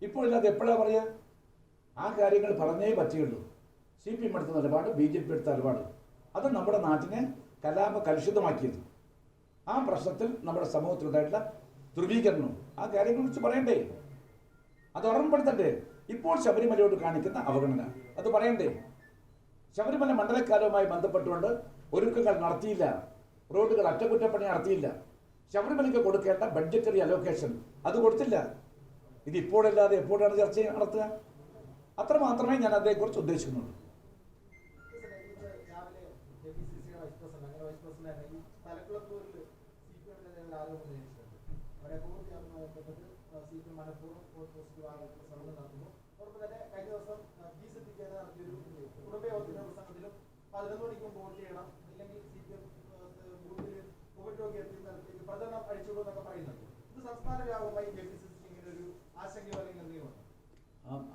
ഇപ്പോഴില്ലാതെ എപ്പോഴാണ് പറയുക? ആ കാര്യങ്ങൾ പറഞ്ഞേ പറ്റുകയുള്ളൂ. CPM എടുത്ത നിലപാട്, BJP എടുത്ത നിലപാട്, അത് നമ്മുടെ നാട്ടിനെ കലുഷിതമാക്കിയത്. ആ പ്രശ്നത്തിൽ നമ്മുടെ സമൂഹത്തിലുണ്ടായിട്ടുള്ള ധ്രുവീകരണം, ആ കാര്യങ്ങളെ കുറിച്ച് പറയണ്ടേ? അത് ഓർമ്മപ്പെടുത്തണ്ടേ? ഇപ്പോൾ ശബരിമലയോട് കാണിക്കുന്ന അവഗണന അത് പറയണ്ടേ? ശബരിമല മണ്ഡലക്കാലവുമായി ബന്ധപ്പെട്ടുകൊണ്ട് ഒരുക്കങ്ങൾ നടത്തിയില്ല, റോഡുകൾ അറ്റകുറ്റപ്പണി നടത്തിയില്ല, ശബരിമലയ്ക്ക് കൊടുക്കേണ്ട ബഡ്ജറ്ററി അലോക്കേഷൻ അത് കൊടുത്തില്ല. ഇത് ഇപ്പോഴല്ലാതെ എപ്പോഴാണ് ചർച്ച നടത്തുക? അത്ര മാത്രമേ ഞാൻ അതേക്കുറിച്ച് ഉദ്ദേശിക്കുന്നുള്ളൂ.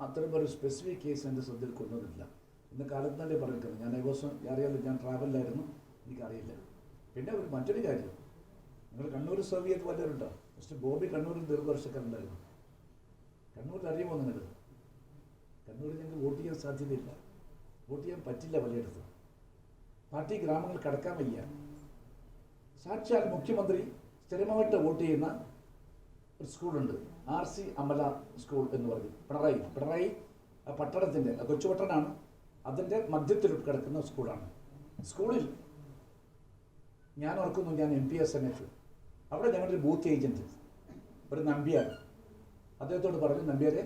അത്തരം ഒരു സ്പെസിഫിക് കേസ് എൻ്റെ ശ്രദ്ധയിൽ കൊണ്ടുവന്നിട്ടില്ല. ഇന്ന് കാലത്ത് തന്നെ പറഞ്ഞിട്ടുണ്ട്. അറിയാലോ, ഞാൻ ട്രാവലിലായിരുന്നു, എനിക്കറിയില്ല. പിന്നെ മറ്റൊരു കാര്യം, നിങ്ങൾ കണ്ണൂർ സർവ് ചെയ്ത് വല്ലവരുണ്ടോ? മിസ്റ്റർ ബോബി കണ്ണൂരിൽ ദീർഘവർഷക്കാരുണ്ടായിരുന്നു. കണ്ണൂരിൽ അറിയുമോ നിങ്ങൾ? കണ്ണൂരിൽ ഞങ്ങൾക്ക് വോട്ട് ചെയ്യാൻ സാധ്യതയില്ല, വോട്ട് ചെയ്യാൻ പറ്റില്ല. പലയിടത്തും പാർട്ടി ഗ്രാമങ്ങൾ കടക്കാൻ വയ്യ. സാക്ഷാൽ മുഖ്യമന്ത്രി സ്ഥിരമായിട്ട് വോട്ട് ചെയ്യുന്ന ഒരു സ്കൂളുണ്ട്, RC അമല സ്കൂൾ എന്ന് പറഞ്ഞു. പിണറായി പട്ടണത്തിൻ്റെ കൊച്ചുപട്ടണമാണ്, അതിൻ്റെ മധ്യത്തിൽ കിടക്കുന്ന സ്കൂളാണ്. സ്കൂളിൽ ഞാൻ ഓർക്കുന്നു, ഞാൻ MP സമയത്ത് അവിടെ ഞങ്ങളുടെ ബൂത്ത് ഏജൻറ്റ് ഒരു നമ്പ്യാർ, അദ്ദേഹത്തോട് പറഞ്ഞു, നമ്പ്യാരെ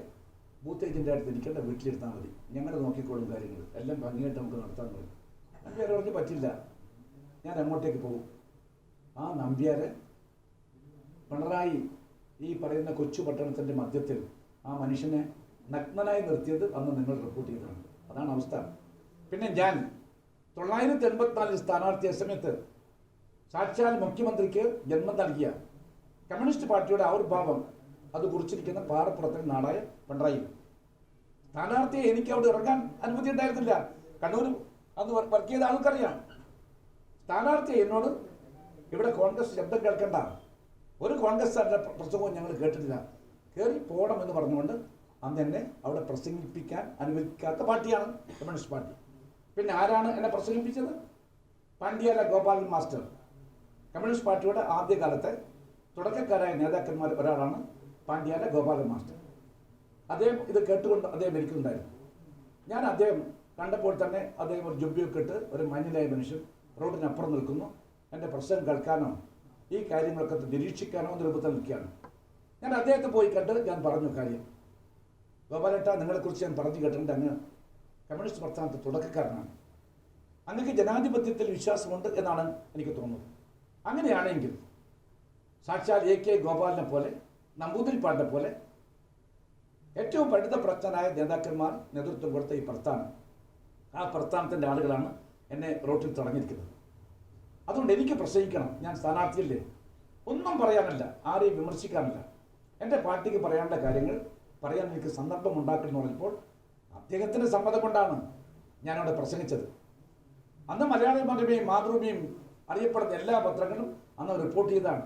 ബൂത്ത് ഏജൻറ്റായിട്ട് ഇരിക്കേണ്ട, വീട്ടിലിരുന്നാൽ മതി, ഞങ്ങൾ നോക്കിക്കോളും കാര്യങ്ങൾ, എല്ലാം ഭംഗിയായിട്ട് നമുക്ക് നടത്താൻ പറയും. നമ്പ്യാർ പറഞ്ഞ് പറ്റില്ല, ഞാൻ അങ്ങോട്ടേക്ക് പോകും. ആ നമ്പ്യാരെ പിണറായി ഈ പറയുന്ന കൊച്ചു പട്ടണത്തിൻ്റെ മധ്യത്തിൽ ആ മനുഷ്യനെ നഗ്നനായി നിർത്തിയത് അന്ന് നിങ്ങൾ റിപ്പോർട്ട് ചെയ്തതാണ്. അതാണ് അവസ്ഥ. പിന്നെ ഞാൻ 984 സ്ഥാനാർത്ഥിയ സമയത്ത് സാക്ഷാൽ മുഖ്യമന്ത്രിക്ക് ജന്മം നൽകിയ കമ്മ്യൂണിസ്റ്റ് പാർട്ടിയുടെ ആവിർഭാവം അത് കുറിച്ചിരിക്കുന്ന പാറപ്പുറത്തിന് നാടായ പിണറായി സ്ഥാനാർത്ഥിയെ എനിക്ക് അവിടെ ഇറങ്ങാൻ അനുമതി ഉണ്ടായിരുന്നില്ല. കണ്ണൂർ അന്ന് വർക്ക് ചെയ്ത ആൾക്കറിയാം. സ്ഥാനാർത്ഥിയെ എന്നോട് ഇവിടെ കോൺഗ്രസ് ശബ്ദം കേൾക്കണ്ട, ഒരു കോൺഗ്രസ്സുകാരുടെ പ്രസംഗവും ഞങ്ങൾ കേട്ടിട്ടില്ല, കയറി പോകണം എന്ന് പറഞ്ഞുകൊണ്ട് അന്ന് എന്നെ അവിടെ പ്രസംഗിപ്പിക്കാൻ അനുവദിക്കാത്ത പാർട്ടിയാണ് കമ്മ്യൂണിസ്റ്റ് പാർട്ടി. പിന്നെ ആരാണ് എന്നെ പ്രസംഗിപ്പിച്ചത്? പാണ്ഡ്യാല ഗോപാലൻ മാസ്റ്റർ. കമ്മ്യൂണിസ്റ്റ് പാർട്ടിയുടെ ആദ്യകാലത്തെ തുടക്കക്കാരായ നേതാക്കന്മാർ ഒരാളാണ് പാണ്ഡ്യാല ഗോപാലൻ മാസ്റ്റർ. അദ്ദേഹം ഇത് കേട്ടുകൊണ്ട് അദ്ദേഹം ഇരിക്കുന്നുണ്ടായിരുന്നു. ഞാൻ അദ്ദേഹം കണ്ടപ്പോൾ തന്നെ അദ്ദേഹം ഒരു ജുബ്ബയൊക്കെ ഇട്ട് ഒരു മാന്യനായ മനുഷ്യൻ റോഡിനപ്പുറം നിൽക്കുന്നു. എൻ്റെ പ്രസംഗം കേൾക്കാനോ ഈ കാര്യങ്ങളൊക്കെ നിരീക്ഷിക്കാനോ രൂപത്തിൽ നിൽക്കുകയാണ്. ഞാൻ അദ്ദേഹത്തെ പോയി കണ്ട് ഞാൻ പറഞ്ഞു കാര്യം, ഗോപാലേട്ട, നിങ്ങളെക്കുറിച്ച് ഞാൻ പറഞ്ഞു കേട്ടിട്ടുണ്ട്, അങ്ങ് കമ്മ്യൂണിസ്റ്റ് പ്രസ്ഥാനത്ത് തുടക്കക്കാരനാണ്, അങ്ങക്ക് ജനാധിപത്യത്തിൽ വിശ്വാസമുണ്ട് എന്നാണ് എനിക്ക് തോന്നുന്നത്. അങ്ങനെയാണെങ്കിൽ സാക്ഷാൽ AK ഗോപാലിനെ പോലെ, നമ്പൂതിരിപ്പാടിനെ പോലെ ഏറ്റവും പഠിതപ്രജ്ഞനായ നേതാക്കന്മാർ നേതൃത്വം കൊടുത്ത ഈ പ്രസ്ഥാനം, ആ പ്രസ്ഥാനത്തിൻ്റെ ആളുകളാണ് എന്നെ റോട്ടിൽ തടഞ്ഞിരിക്കുന്നത്. അതുകൊണ്ട് എനിക്ക് പ്രസംഗിക്കണം, ഞാൻ സ്ഥാനാർത്ഥിയല്ലേ, ഒന്നും പറയാനല്ല, ആരെയും വിമർശിക്കാനല്ല, എൻ്റെ പാർട്ടിക്ക് പറയാനുള്ള കാര്യങ്ങൾ പറയാൻ എനിക്ക് സന്ദർഭം ഉണ്ടാക്കുമെന്ന് പറഞ്ഞപ്പോൾ അദ്ദേഹത്തിൻ്റെ സമ്മതം കൊണ്ടാണ് ഞാനവിടെ പ്രസംഗിച്ചത്. അന്ന് മലയാള മനോരമയും മാതൃഭൂമിയും അറിയപ്പെടുന്ന എല്ലാ പത്രങ്ങളും അന്ന് റിപ്പോർട്ട് ചെയ്തതാണ്.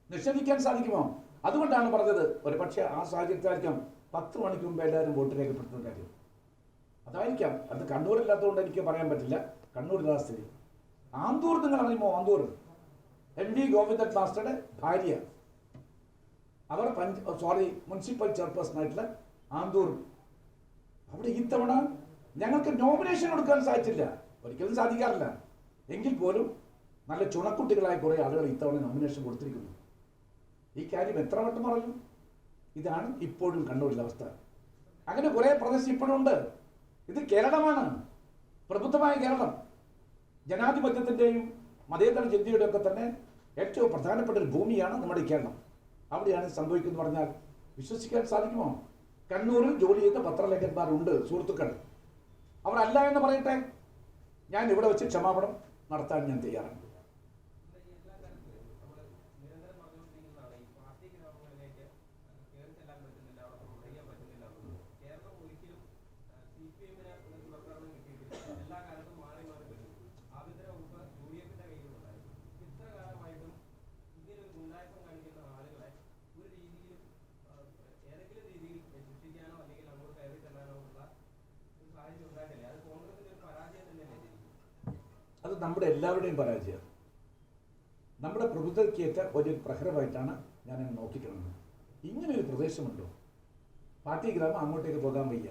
നിഷേധിക്കാൻ സാധിക്കുമോ? അതുകൊണ്ടാണ് പറഞ്ഞത്. ഒരു പക്ഷേ ആ സാഹചര്യത്തിലായിരിക്കാം 10 മണിക്ക് മുമ്പ് എല്ലാവരും വോട്ട് രേഖപ്പെടുത്തുന്ന കാര്യം അതായിരിക്കാം. അത് കണ്ണൂരില്ലാത്തതുകൊണ്ട് എനിക്ക് പറയാൻ പറ്റില്ല. കണ്ണൂരില്ലാത്ത സ്ഥിതി. ആന്തൂർ നിങ്ങൾ അറിയുമോ? ആന്തൂർ MP ഗോവിന്ദൻ മാസ്റ്ററുടെ ഭാര്യ അവർ മുനിസിപ്പൽ ചെയർപേഴ്സൺ ആയിട്ടുള്ള ആന്തൂർ. അവിടെ ഇത്തവണ ഞങ്ങൾക്ക് നോമിനേഷൻ കൊടുക്കാൻ സാധിച്ചില്ല, ഒരിക്കലും സാധിക്കാറില്ല. എങ്കിൽ പോലും നല്ല ചുണക്കുട്ടികളായ കുറേ ആളുകൾ ഇത്തവണ നോമിനേഷൻ കൊടുത്തിരിക്കുന്നു. ഈ കാര്യം എത്ര വട്ടം പറഞ്ഞു? ഇതാണ് ഇപ്പോഴും കണ്ണൂരിലെ അവസ്ഥ. അങ്ങനെ കുറേ പ്രദേശം ഇപ്പോഴും ഉണ്ട്. ഇത് കേരളമാണ്, പ്രബുദ്ധമായ കേരളം. ജനാധിപത്യത്തിൻ്റെയും മതേതര ചിന്തയുടെ ഒക്കെ തന്നെ ഏറ്റവും പ്രധാനപ്പെട്ട ഒരു ഭൂമിയാണ് നമ്മുടെ കേരളം. അവിടെയാണ് സംഭവിക്കുന്നത് പറഞ്ഞാൽ വിശ്വസിക്കാൻ സാധിക്കുമോ? കണ്ണൂരിൽ ജോലി ചെയ്ത പത്രലേഖന്മാരുണ്ട് സുഹൃത്തുക്കൾ. അവർ അല്ല എന്ന് പറയട്ടെ, ഞാൻ ഇവിടെ വെച്ച് ക്ഷമാപണം നടത്താൻ ഞാൻ തയ്യാറാണ്. അത് നമ്മുടെ എല്ലാവരുടെയും പരാജയം. നമ്മുടെ പ്രബുദ്ധതയ്ക്കേറ്റ ഒരു പ്രഹരമായിട്ടാണ് ഞാൻ നോക്കിക്കാണുന്നത്. ഇങ്ങനൊരു പ്രദേശമുണ്ടോ? പാർട്ടി ഗ്രാമം, അങ്ങോട്ടേക്ക് പോകാൻ വയ്യ.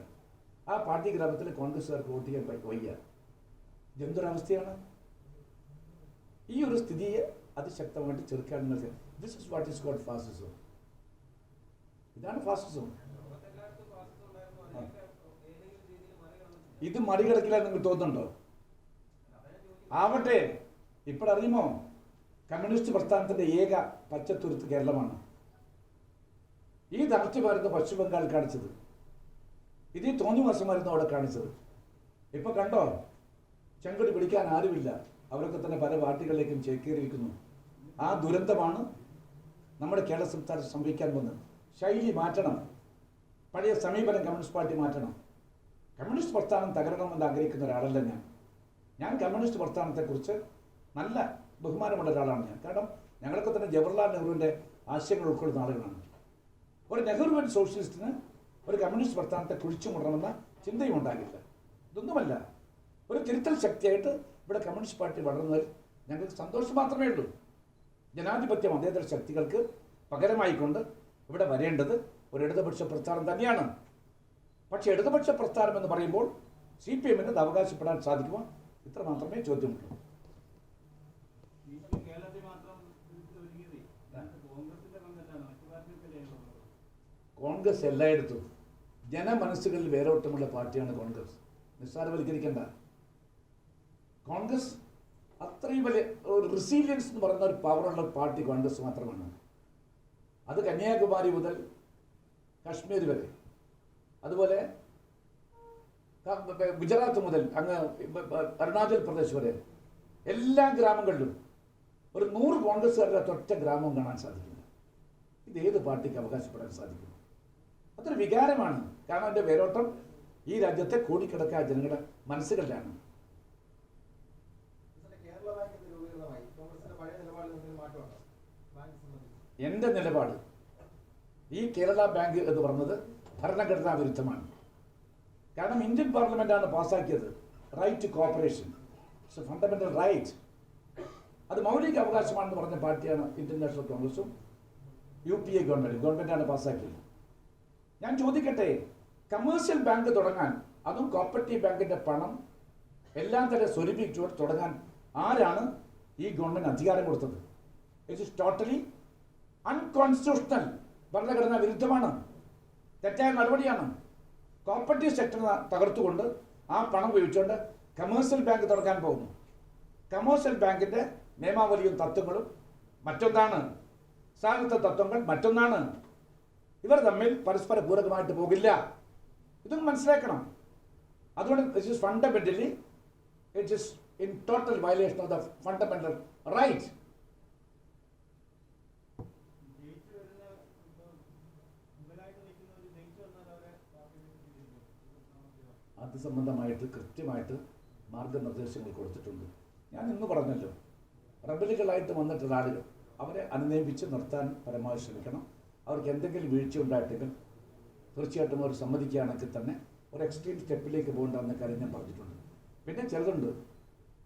ആ പാർട്ടി ഗ്രാമത്തിൽ കോൺഗ്രസ്സുകാർക്ക് വോട്ട് ചെയ്യാൻ വയ്യ. എന്തൊരവസ്ഥയാണ്! ഈ ഒരു സ്ഥിതിയെ അതിശക്തമായിട്ട് ചെറുക്കാൻ നിങ്ങൾക്ക് this is what is called fascism. ഇതാണ് ഫാസിസം. ഇത് മറികടക്കില്ല നിങ്ങൾക്ക് തോന്നുന്നുണ്ടോ? ആവട്ടെ. ഇപ്പോഴറിയുമോ, കമ്മ്യൂണിസ്റ്റ് പ്രസ്ഥാനത്തിന്റെ ഏക പച്ചത്തുരുത്ത് കേരളമാണ്. ഈ ദാർഢ്യമായിരുന്നു പശ്ചിമ ബംഗാൾ കാണിച്ചത്. ഇതേ തോന്നിവാസമായിരുന്നു അവിടെ കാണിച്ചത്. ഇപ്പൊ കണ്ടോ, ചെങ്കൊടി പിടിക്കാൻ ആരുമില്ല. അവരൊക്കെ തന്നെ പല പാർട്ടികളിലേക്കും ചേക്കേറിയിരിക്കുന്നു. ആ ദുരന്തമാണ് നമ്മുടെ കേരള സംസ്ഥാനത്ത് സംഭവിക്കാൻ പോകുന്നത്. ശൈലി മാറ്റണം. പഴയ സമീപനം കമ്മ്യൂണിസ്റ്റ് പാർട്ടി മാറ്റണം. കമ്മ്യൂണിസ്റ്റ് പ്രസ്ഥാനം തകരണമെന്ന് ആഗ്രഹിക്കുന്ന ഒരാളല്ല ഞാൻ കമ്മ്യൂണിസ്റ്റ് പ്രസ്ഥാനത്തെക്കുറിച്ച് നല്ല ബഹുമാനമുള്ള ഒരാളാണ് ഞാൻ. കാരണം ഞങ്ങളൊക്കെ തന്നെ ജവഹർലാൽ നെഹ്റുവിൻ്റെ ആശയങ്ങൾ ഉൾക്കൊള്ളുന്ന ആളുകളാണ്. ഒരു നെഹ്റുവിൻ സോഷ്യലിസ്റ്റിന് ഒരു കമ്മ്യൂണിസ്റ്റ് പ്രസ്ഥാനത്തെ കുഴിച്ചു മുടണമെന്ന ചിന്തയും ഉണ്ടാകില്ല. ഇതൊന്നുമല്ല, ഒരു തിരുത്തൽ ശക്തിയായിട്ട് ഇവിടെ കമ്മ്യൂണിസ്റ്റ് പാർട്ടി വളർന്നതിൽ ഞങ്ങൾക്ക് സന്തോഷം മാത്രമേ ഉള്ളൂ. ജനാധിപത്യ മതേതര ശക്തികൾക്ക് പകരമായിക്കൊണ്ട് ഇവിടെ വരേണ്ടത് ഒരു ഇടതുപക്ഷ പ്രസ്ഥാനം തന്നെയാണ്. പക്ഷേ ഇടതുപക്ഷ പ്രസ്ഥാനം എന്ന് പറയുമ്പോൾ CPM അത് അവകാശപ്പെടാൻ സാധിക്കുമോ? ഇത്ര മാത്രമേ ചോദ്യമുള്ളൂ. കോൺഗ്രസ് എല്ലായിടത്തും ജനമനസ്സുകളിൽ വേരോട്ടമുള്ള പാർട്ടിയാണ് കോൺഗ്രസ്. നിസ്സാരവൽക്കരിക്കേണ്ട. കോൺഗ്രസ് അത്രയും വലിയ ഒരു റെസീലിയൻസ് എന്ന് പറയുന്ന ഒരു പവറുള്ള പാർട്ടി കോൺഗ്രസ് മാത്രമാണ്. അത് കന്യാകുമാരി മുതൽ കാശ്മീർ വരെ, അതുപോലെ ഗുജറാത്ത് മുതൽ അങ്ങ് അരുണാചൽ പ്രദേശ് വരെ എല്ലാ ഗ്രാമങ്ങളിലും ഒരു 100 കോൺഗ്രസ്സുകാരുടെ ഒറ്റ ഗ്രാമവും കാണാൻ സാധിക്കില്ല. ഇത് ഏത് പാർട്ടിക്ക് അവകാശപ്പെടാൻ സാധിക്കും? അതൊരു വികാരമാണ്. കാരണം അതിൻ്റെ വേരോട്ടം ഈ രാജ്യത്തെ കോടിക്കണക്കായ ജനങ്ങളുടെ മനസ്സുകളിലാണ്. എൻ്റെ നിലപാട്, ഈ കേരള ബാങ്ക് എന്ന് പറഞ്ഞത് ഭരണഘടനാ വിരുദ്ധമാണ്. കാരണം ഇന്ത്യൻ പാർലമെന്റാണ് പാസ്സാക്കിയത് right to corporation. It's a fundamental right. അത് മൗലിക അവകാശമാണെന്ന് പറഞ്ഞ പാർട്ടിയാണ് ഇന്ത്യൻ നാഷണൽ കോൺഗ്രസും UPA ഗവൺമെന്റാണ് പാസ്സാക്കിയത്. ഞാൻ ചോദിക്കട്ടെ, കമേഴ്ഷ്യൽ ബാങ്ക് തുടങ്ങാൻ, അതും കോപ്പറേറ്റീവ് ബാങ്കിന്റെ പണം എല്ലാം തന്നെ സ്വരൂപിച്ചു തുടങ്ങാൻ ആരാണ് ഈ ഗവൺമെന്റ് അധികാരം കൊടുത്തത്? It is totally unconstitutional. ഭരണഘടനാ വിരുദ്ധമാണ്. തെറ്റായ നടപടിയാണ്. കോപ്പറേറ്റീവ് സെക്ടർ തകർത്തുകൊണ്ട് ആ പണം ഉപയോഗിച്ചുകൊണ്ട് കമേഴ്ഷ്യൽ ബാങ്ക് തുടങ്ങാൻ പോകുന്നു. കമേഴ്ഷ്യൽ ബാങ്കിന്റെ നിയമാവലിയും തത്വങ്ങളും മറ്റൊന്നാണ്, സാഹിത്യ തത്വങ്ങൾ മറ്റൊന്നാണ്. ഇവർ തമ്മിൽ പരസ്പര പൂരകമായിട്ട് പോകില്ല. ഇതും മനസ്സിലാക്കണം. അതുകൊണ്ട് this is fundamentally it is in total violation of the fundamental right. അത് സംബന്ധമായിട്ട് കൃത്യമായിട്ട് മാർഗനിർദ്ദേശങ്ങൾ കൊടുത്തിട്ടുണ്ട്. ഞാൻ ഇന്ന് പറഞ്ഞല്ലോ, റബലുകളായിട്ട് വന്നിട്ടുള്ള ആളുകൾ അവരെ അനുനയിപ്പിച്ച് നിർത്താൻ പരമാവധി ശ്രമിക്കണം. അവർക്ക് എന്തെങ്കിലും വീഴ്ച ഉണ്ടായിട്ടെങ്കിൽ തീർച്ചയായിട്ടും അവർ സമ്മതിക്കുകയാണെങ്കിൽ തന്നെ ഒരു എക്സ്ട്രീം സ്റ്റെപ്പിലേക്ക് പോകേണ്ടെന്ന കാര്യം ഞാൻ പറഞ്ഞിട്ടുണ്ട്. പിന്നെ ചിലതുണ്ട്,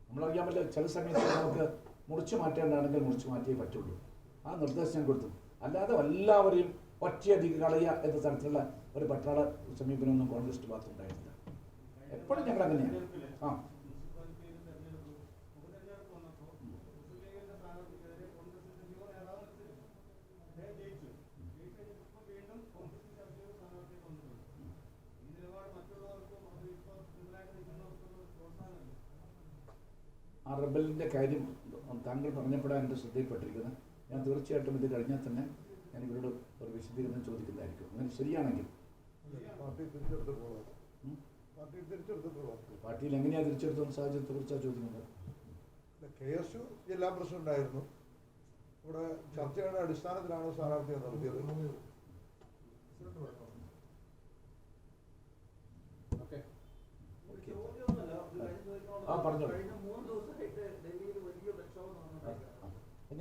നമ്മളറിയാൻ പറ്റില്ല, ചില സമയത്ത് നമുക്ക് മുറിച്ചു മാറ്റേണ്ടതാണെങ്കിൽ മുറിച്ചു മാറ്റിയേ പറ്റുള്ളൂ. ആ നിർദ്ദേശം ഞാൻ കൊടുത്തു. അല്ലാതെ എല്ലാവരെയും ഒറ്റയധികം കളയുക എന്ന തരത്തിലുള്ള ഒരു പട്ടാള സമീപനമൊന്നും കോൺഗ്രസിന്റെ ഭാഗത്തുണ്ടായിട്ടില്ല. എപ്പോഴും ഞങ്ങൾ അങ്ങനെയാണ്. ആ ആ റബലിൻ്റെ കാര്യം താങ്കൾ പറഞ്ഞപ്പോഴാണ് എൻ്റെ ശ്രദ്ധയിൽപ്പെട്ടിരിക്കുന്നത്. ഞാൻ തീർച്ചയായിട്ടും ഇത് കഴിഞ്ഞാൽ തന്നെ ഞാൻ ഇവരോട് ഒരു വിശദീകരണം ചോദിക്കുന്നതായിരിക്കും. അങ്ങനെ ശരിയാണെങ്കിൽ പാർട്ടിയിൽ എങ്ങനെയാണ് തിരിച്ചെടുത്ത സാഹചര്യത്തെ കുറിച്ചാണ് ചോദിക്കുന്നത്.
KSU ജില്ലാ പ്രസിഡന്റായിരുന്നു. ഇവിടെ ചർച്ചയുടെ അടിസ്ഥാനത്തിലാണ് സ്ഥാനാർത്ഥിയെ നടത്തിയത്.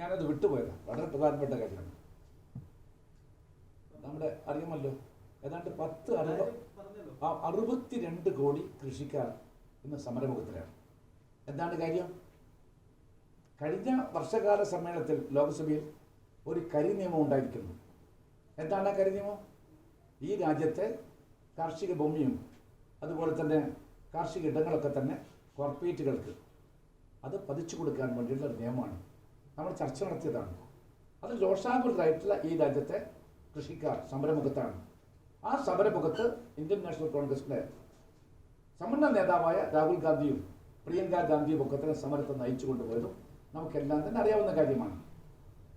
ഞാനത് വിട്ടുപോയതാണ്. വളരെ പ്രധാനപ്പെട്ട കാര്യമാണ്. നമ്മുടെ അറിയാമല്ലോ, ഏതാണ്ട് 62 കോടി കൃഷിക്കാർ ഇന്ന് സമരമുഖത്തിലാണ്. എന്താണ് കാര്യം? കഴിഞ്ഞ വർഷകാല സമ്മേളനത്തിൽ ലോക്സഭയിൽ ഒരു കരി നിയമം ഉണ്ടായിരിക്കുന്നു. എന്താണ് ആ കരി നിയമം? ഈ രാജ്യത്തെ കാർഷിക ഭൂമിയും അതുപോലെ തന്നെ കാർഷിക ഇടങ്ങളൊക്കെ തന്നെ കോർപ്പറേറ്റുകൾക്ക് അത് പതിച്ചു കൊടുക്കാൻ വേണ്ടിയുള്ള ഒരു നിയമമാണ്. നമ്മൾ ചർച്ച നടത്തിയതാണ്. അത് ലോഷാകുലരായിട്ടുള്ള ഈ രാജ്യത്തെ കൃഷിക്കാർ സമരമുഖത്താണ്. ആ സമരമുഖത്ത് ഇന്ത്യൻ നാഷണൽ കോൺഗ്രസിൻ്റെ സമുന്നത നേതാവായ രാഹുൽ ഗാന്ധിയും പ്രിയങ്ക ഗാന്ധിയും ഒക്കെ തന്നെ സമരത്തെ നയിച്ചു കൊണ്ടുപോയതും നമുക്കെല്ലാം തന്നെ അറിയാവുന്ന കാര്യമാണ്.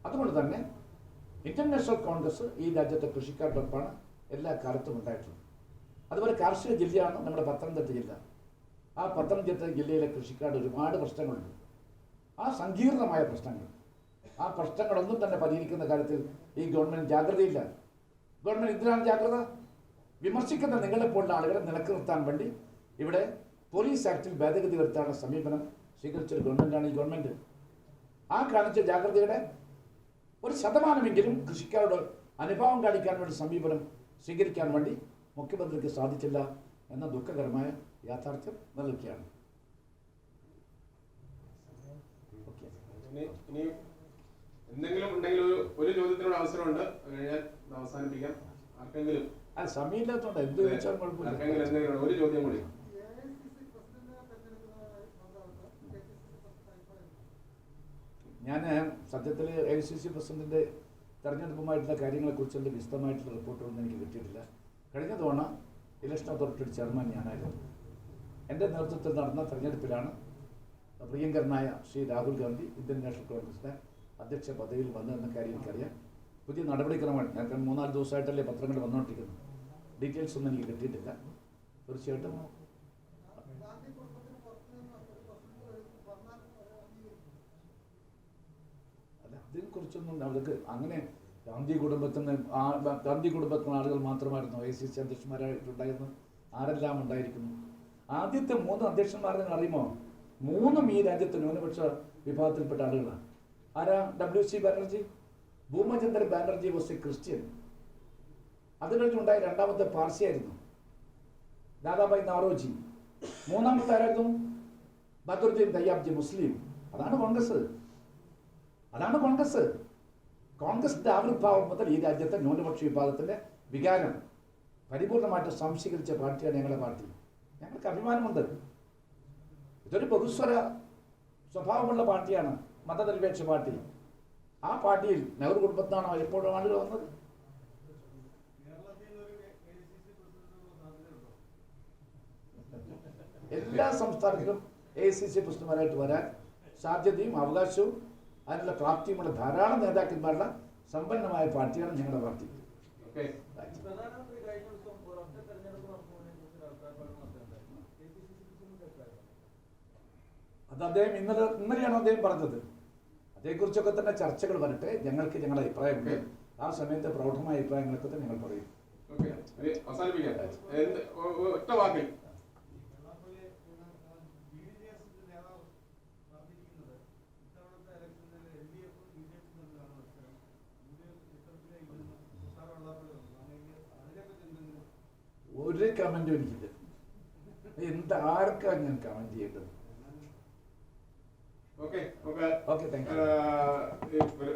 അതുകൊണ്ട് തന്നെ ഇന്ത്യൻ നാഷണൽ കോൺഗ്രസ് ഈ രാജ്യത്തെ കൃഷിക്കാരോടൊപ്പമാണ് എല്ലാ കാലത്തും ഉണ്ടായിട്ടുള്ളത്. അതുപോലെ കാർഷിക ജില്ലയാണ് നമ്മുടെ പത്തനംതിട്ട ജില്ല. ആ പത്തനംതിട്ട ജില്ലയിലെ കൃഷിക്കാരുടെ ഒരുപാട് പ്രശ്നങ്ങളുണ്ട്. ആ സങ്കീർണമായ പ്രശ്നങ്ങൾ, ആ പ്രശ്നങ്ങളൊന്നും തന്നെ പരിഹരിക്കുന്ന കാര്യത്തിൽ ഈ ഗവൺമെൻറ് ജാഗ്രതയില്ല. ഗവൺമെൻറ് എന്തിനാണ് ജാഗ്രത? വിമർശിക്കുന്ന നിങ്ങളെപ്പോലുള്ള ആളുകളെ നിലക്ക് നിർത്താൻ വേണ്ടി ഇവിടെ പോലീസ് ആക്ടിൽ ഭേദഗതി വരുത്താനുള്ള സമീപനം സ്വീകരിച്ചൊരു ഗവൺമെൻറ്റാണ് ഈ ഗവൺമെൻറ്. ആ കാണിച്ച ജാഗ്രതയുടെ 1% കൃഷിക്കാരോട് അനുഭാവം കാണിക്കാൻ വേണ്ടി സമീപനം സ്വീകരിക്കാൻ വേണ്ടി മുഖ്യമന്ത്രിക്ക് സാധിച്ചില്ല എന്ന ദുഃഖകരമായ യാഥാർത്ഥ്യം നിലനിൽക്കുകയാണ്.
എന്തെങ്കിലും ഉണ്ടെങ്കിൽ ഒരു ചോദ്യത്തിനുള്ള അവസരമുണ്ട്. കഴിഞ്ഞാൽ അവസാനിപ്പിക്കാം. ആർക്കെങ്കിലും
സമയമില്ലാത്തതുകൊണ്ട് എന്ത് ചോദിച്ചാൽ
കുഴപ്പമില്ല. ഒരു ചോദ്യം കൂടി.
ഞാൻ സത്യത്തിൽ AICC പ്രസിഡന്റിൻ്റെ തെരഞ്ഞെടുപ്പുമായിട്ടുള്ള കാര്യങ്ങളെക്കുറിച്ചുള്ള വിശദമായിട്ടുള്ള റിപ്പോർട്ടുകളൊന്നും എനിക്ക് കിട്ടിയിട്ടില്ല. കഴിഞ്ഞ തവണ ഇലക്ഷൻ അതോറിറ്റിയുടെ ചെയർമാൻ ഞാനായിരുന്നു. എൻ്റെ നേതൃത്വത്തിൽ നടന്ന തെരഞ്ഞെടുപ്പിലാണ് പ്രിയങ്കരനായ ശ്രീ രാഹുൽ ഗാന്ധി ഇന്ത്യൻ നാഷണൽ കോൺഗ്രസിൻ്റെ അധ്യക്ഷ പദവിയിൽ വന്നതെന്ന കാര്യം എനിക്കറിയാം. പുതിയ നടപടിക്രമങ്ങൾ ഞാൻ 3-4 ദിവസമായിട്ടല്ലേ പത്രങ്ങൾ വന്നുകൊണ്ടിരിക്കുന്നു. ഡീറ്റെയിൽസ് ഒന്നും എനിക്ക് കിട്ടിയിട്ടില്ല. തീർച്ചയായിട്ടും അല്ല, അതിനെക്കുറിച്ചൊന്നും അവർക്ക് അങ്ങനെ ഗാന്ധി കുടുംബത്തിന് ആളുകൾ മാത്രമായിരുന്നു AICC അധ്യക്ഷന്മാരായിട്ടുണ്ടായിരുന്നു. ആരെല്ലാം ഉണ്ടായിരിക്കുന്നു? ആദ്യത്തെ 3 അധ്യക്ഷന്മാരെ നിങ്ങൾ അറിയുമോ? 3 ഈ രാജ്യത്ത് ന്യൂനപക്ഷ വിഭാഗത്തിൽപ്പെട്ട ആളുകളാണ്. ആരാ? WC ബാനർജി, ഭൂമചന്ദ്രൻ ബാനർജി വാസ് എ ക്രിസ്ത്യൻ. അത് കഴിഞ്ഞുണ്ടായ 2ാമത്തെ പാർസിയായിരുന്നു ദാദാഭായ് നവറോജി. 3ാമത്തെ ആരായിരുന്നു? ബദറുദ്ദീൻ തയ്യാബ്ജി, മുസ്ലിം. അതാണ് കോൺഗ്രസ്. കോൺഗ്രസിന്റെ ആവിർഭാവം മുതൽ ഈ രാജ്യത്തെ ന്യൂനപക്ഷ വിഭാഗത്തിന്റെ വികാരം പരിപൂർണമായിട്ട് സംശീകരിച്ച പാർട്ടിയാണ് ഞങ്ങളുടെ പാർട്ടി. ഞങ്ങൾക്ക് അഭിമാനമുണ്ട്. ഇതൊരു ബഹുസ്വര സ്വഭാവമുള്ള പാർട്ടിയാണ്, മതനിരപേക്ഷ പാർട്ടി. ആ പാർട്ടിയിൽ നെഹ്റു കുടുംബത്തിനാണോ എപ്പോഴും ആളുകൾ വന്നത്? എല്ലാ സംസ്ഥാനത്തിലും AICC പ്രസിഡന്റുമാരായിട്ട് വരാൻ സാധ്യതയും അവകാശവും അതിനുള്ള പ്രാപ്തിയുമുള്ള ധാരാളം നേതാക്കന്മാരുടെ സമ്പന്നമായ പാർട്ടിയാണ് ഞങ്ങളുടെ പാർട്ടി. അത് അദ്ദേഹം ഇന്നലെയാണ് അദ്ദേഹം പറഞ്ഞത്. അതേക്കുറിച്ചൊക്കെ തന്നെ ചർച്ചകൾ വരട്ടെ. ഞങ്ങൾക്ക് ഞങ്ങളുടെ അഭിപ്രായമുണ്ട്. ആ സമയത്ത് പ്രൗഢമായ അഭിപ്രായങ്ങളൊക്കെ തന്നെ ഞങ്ങൾ പറയും.
ഒറ്റ വാക്കിൽ
ഒരു കമന്റും എനിക്കില്ല. ആർക്കാണ് ഞാൻ കമന്റ് ചെയ്യേണ്ടത്?
Okay
thank you.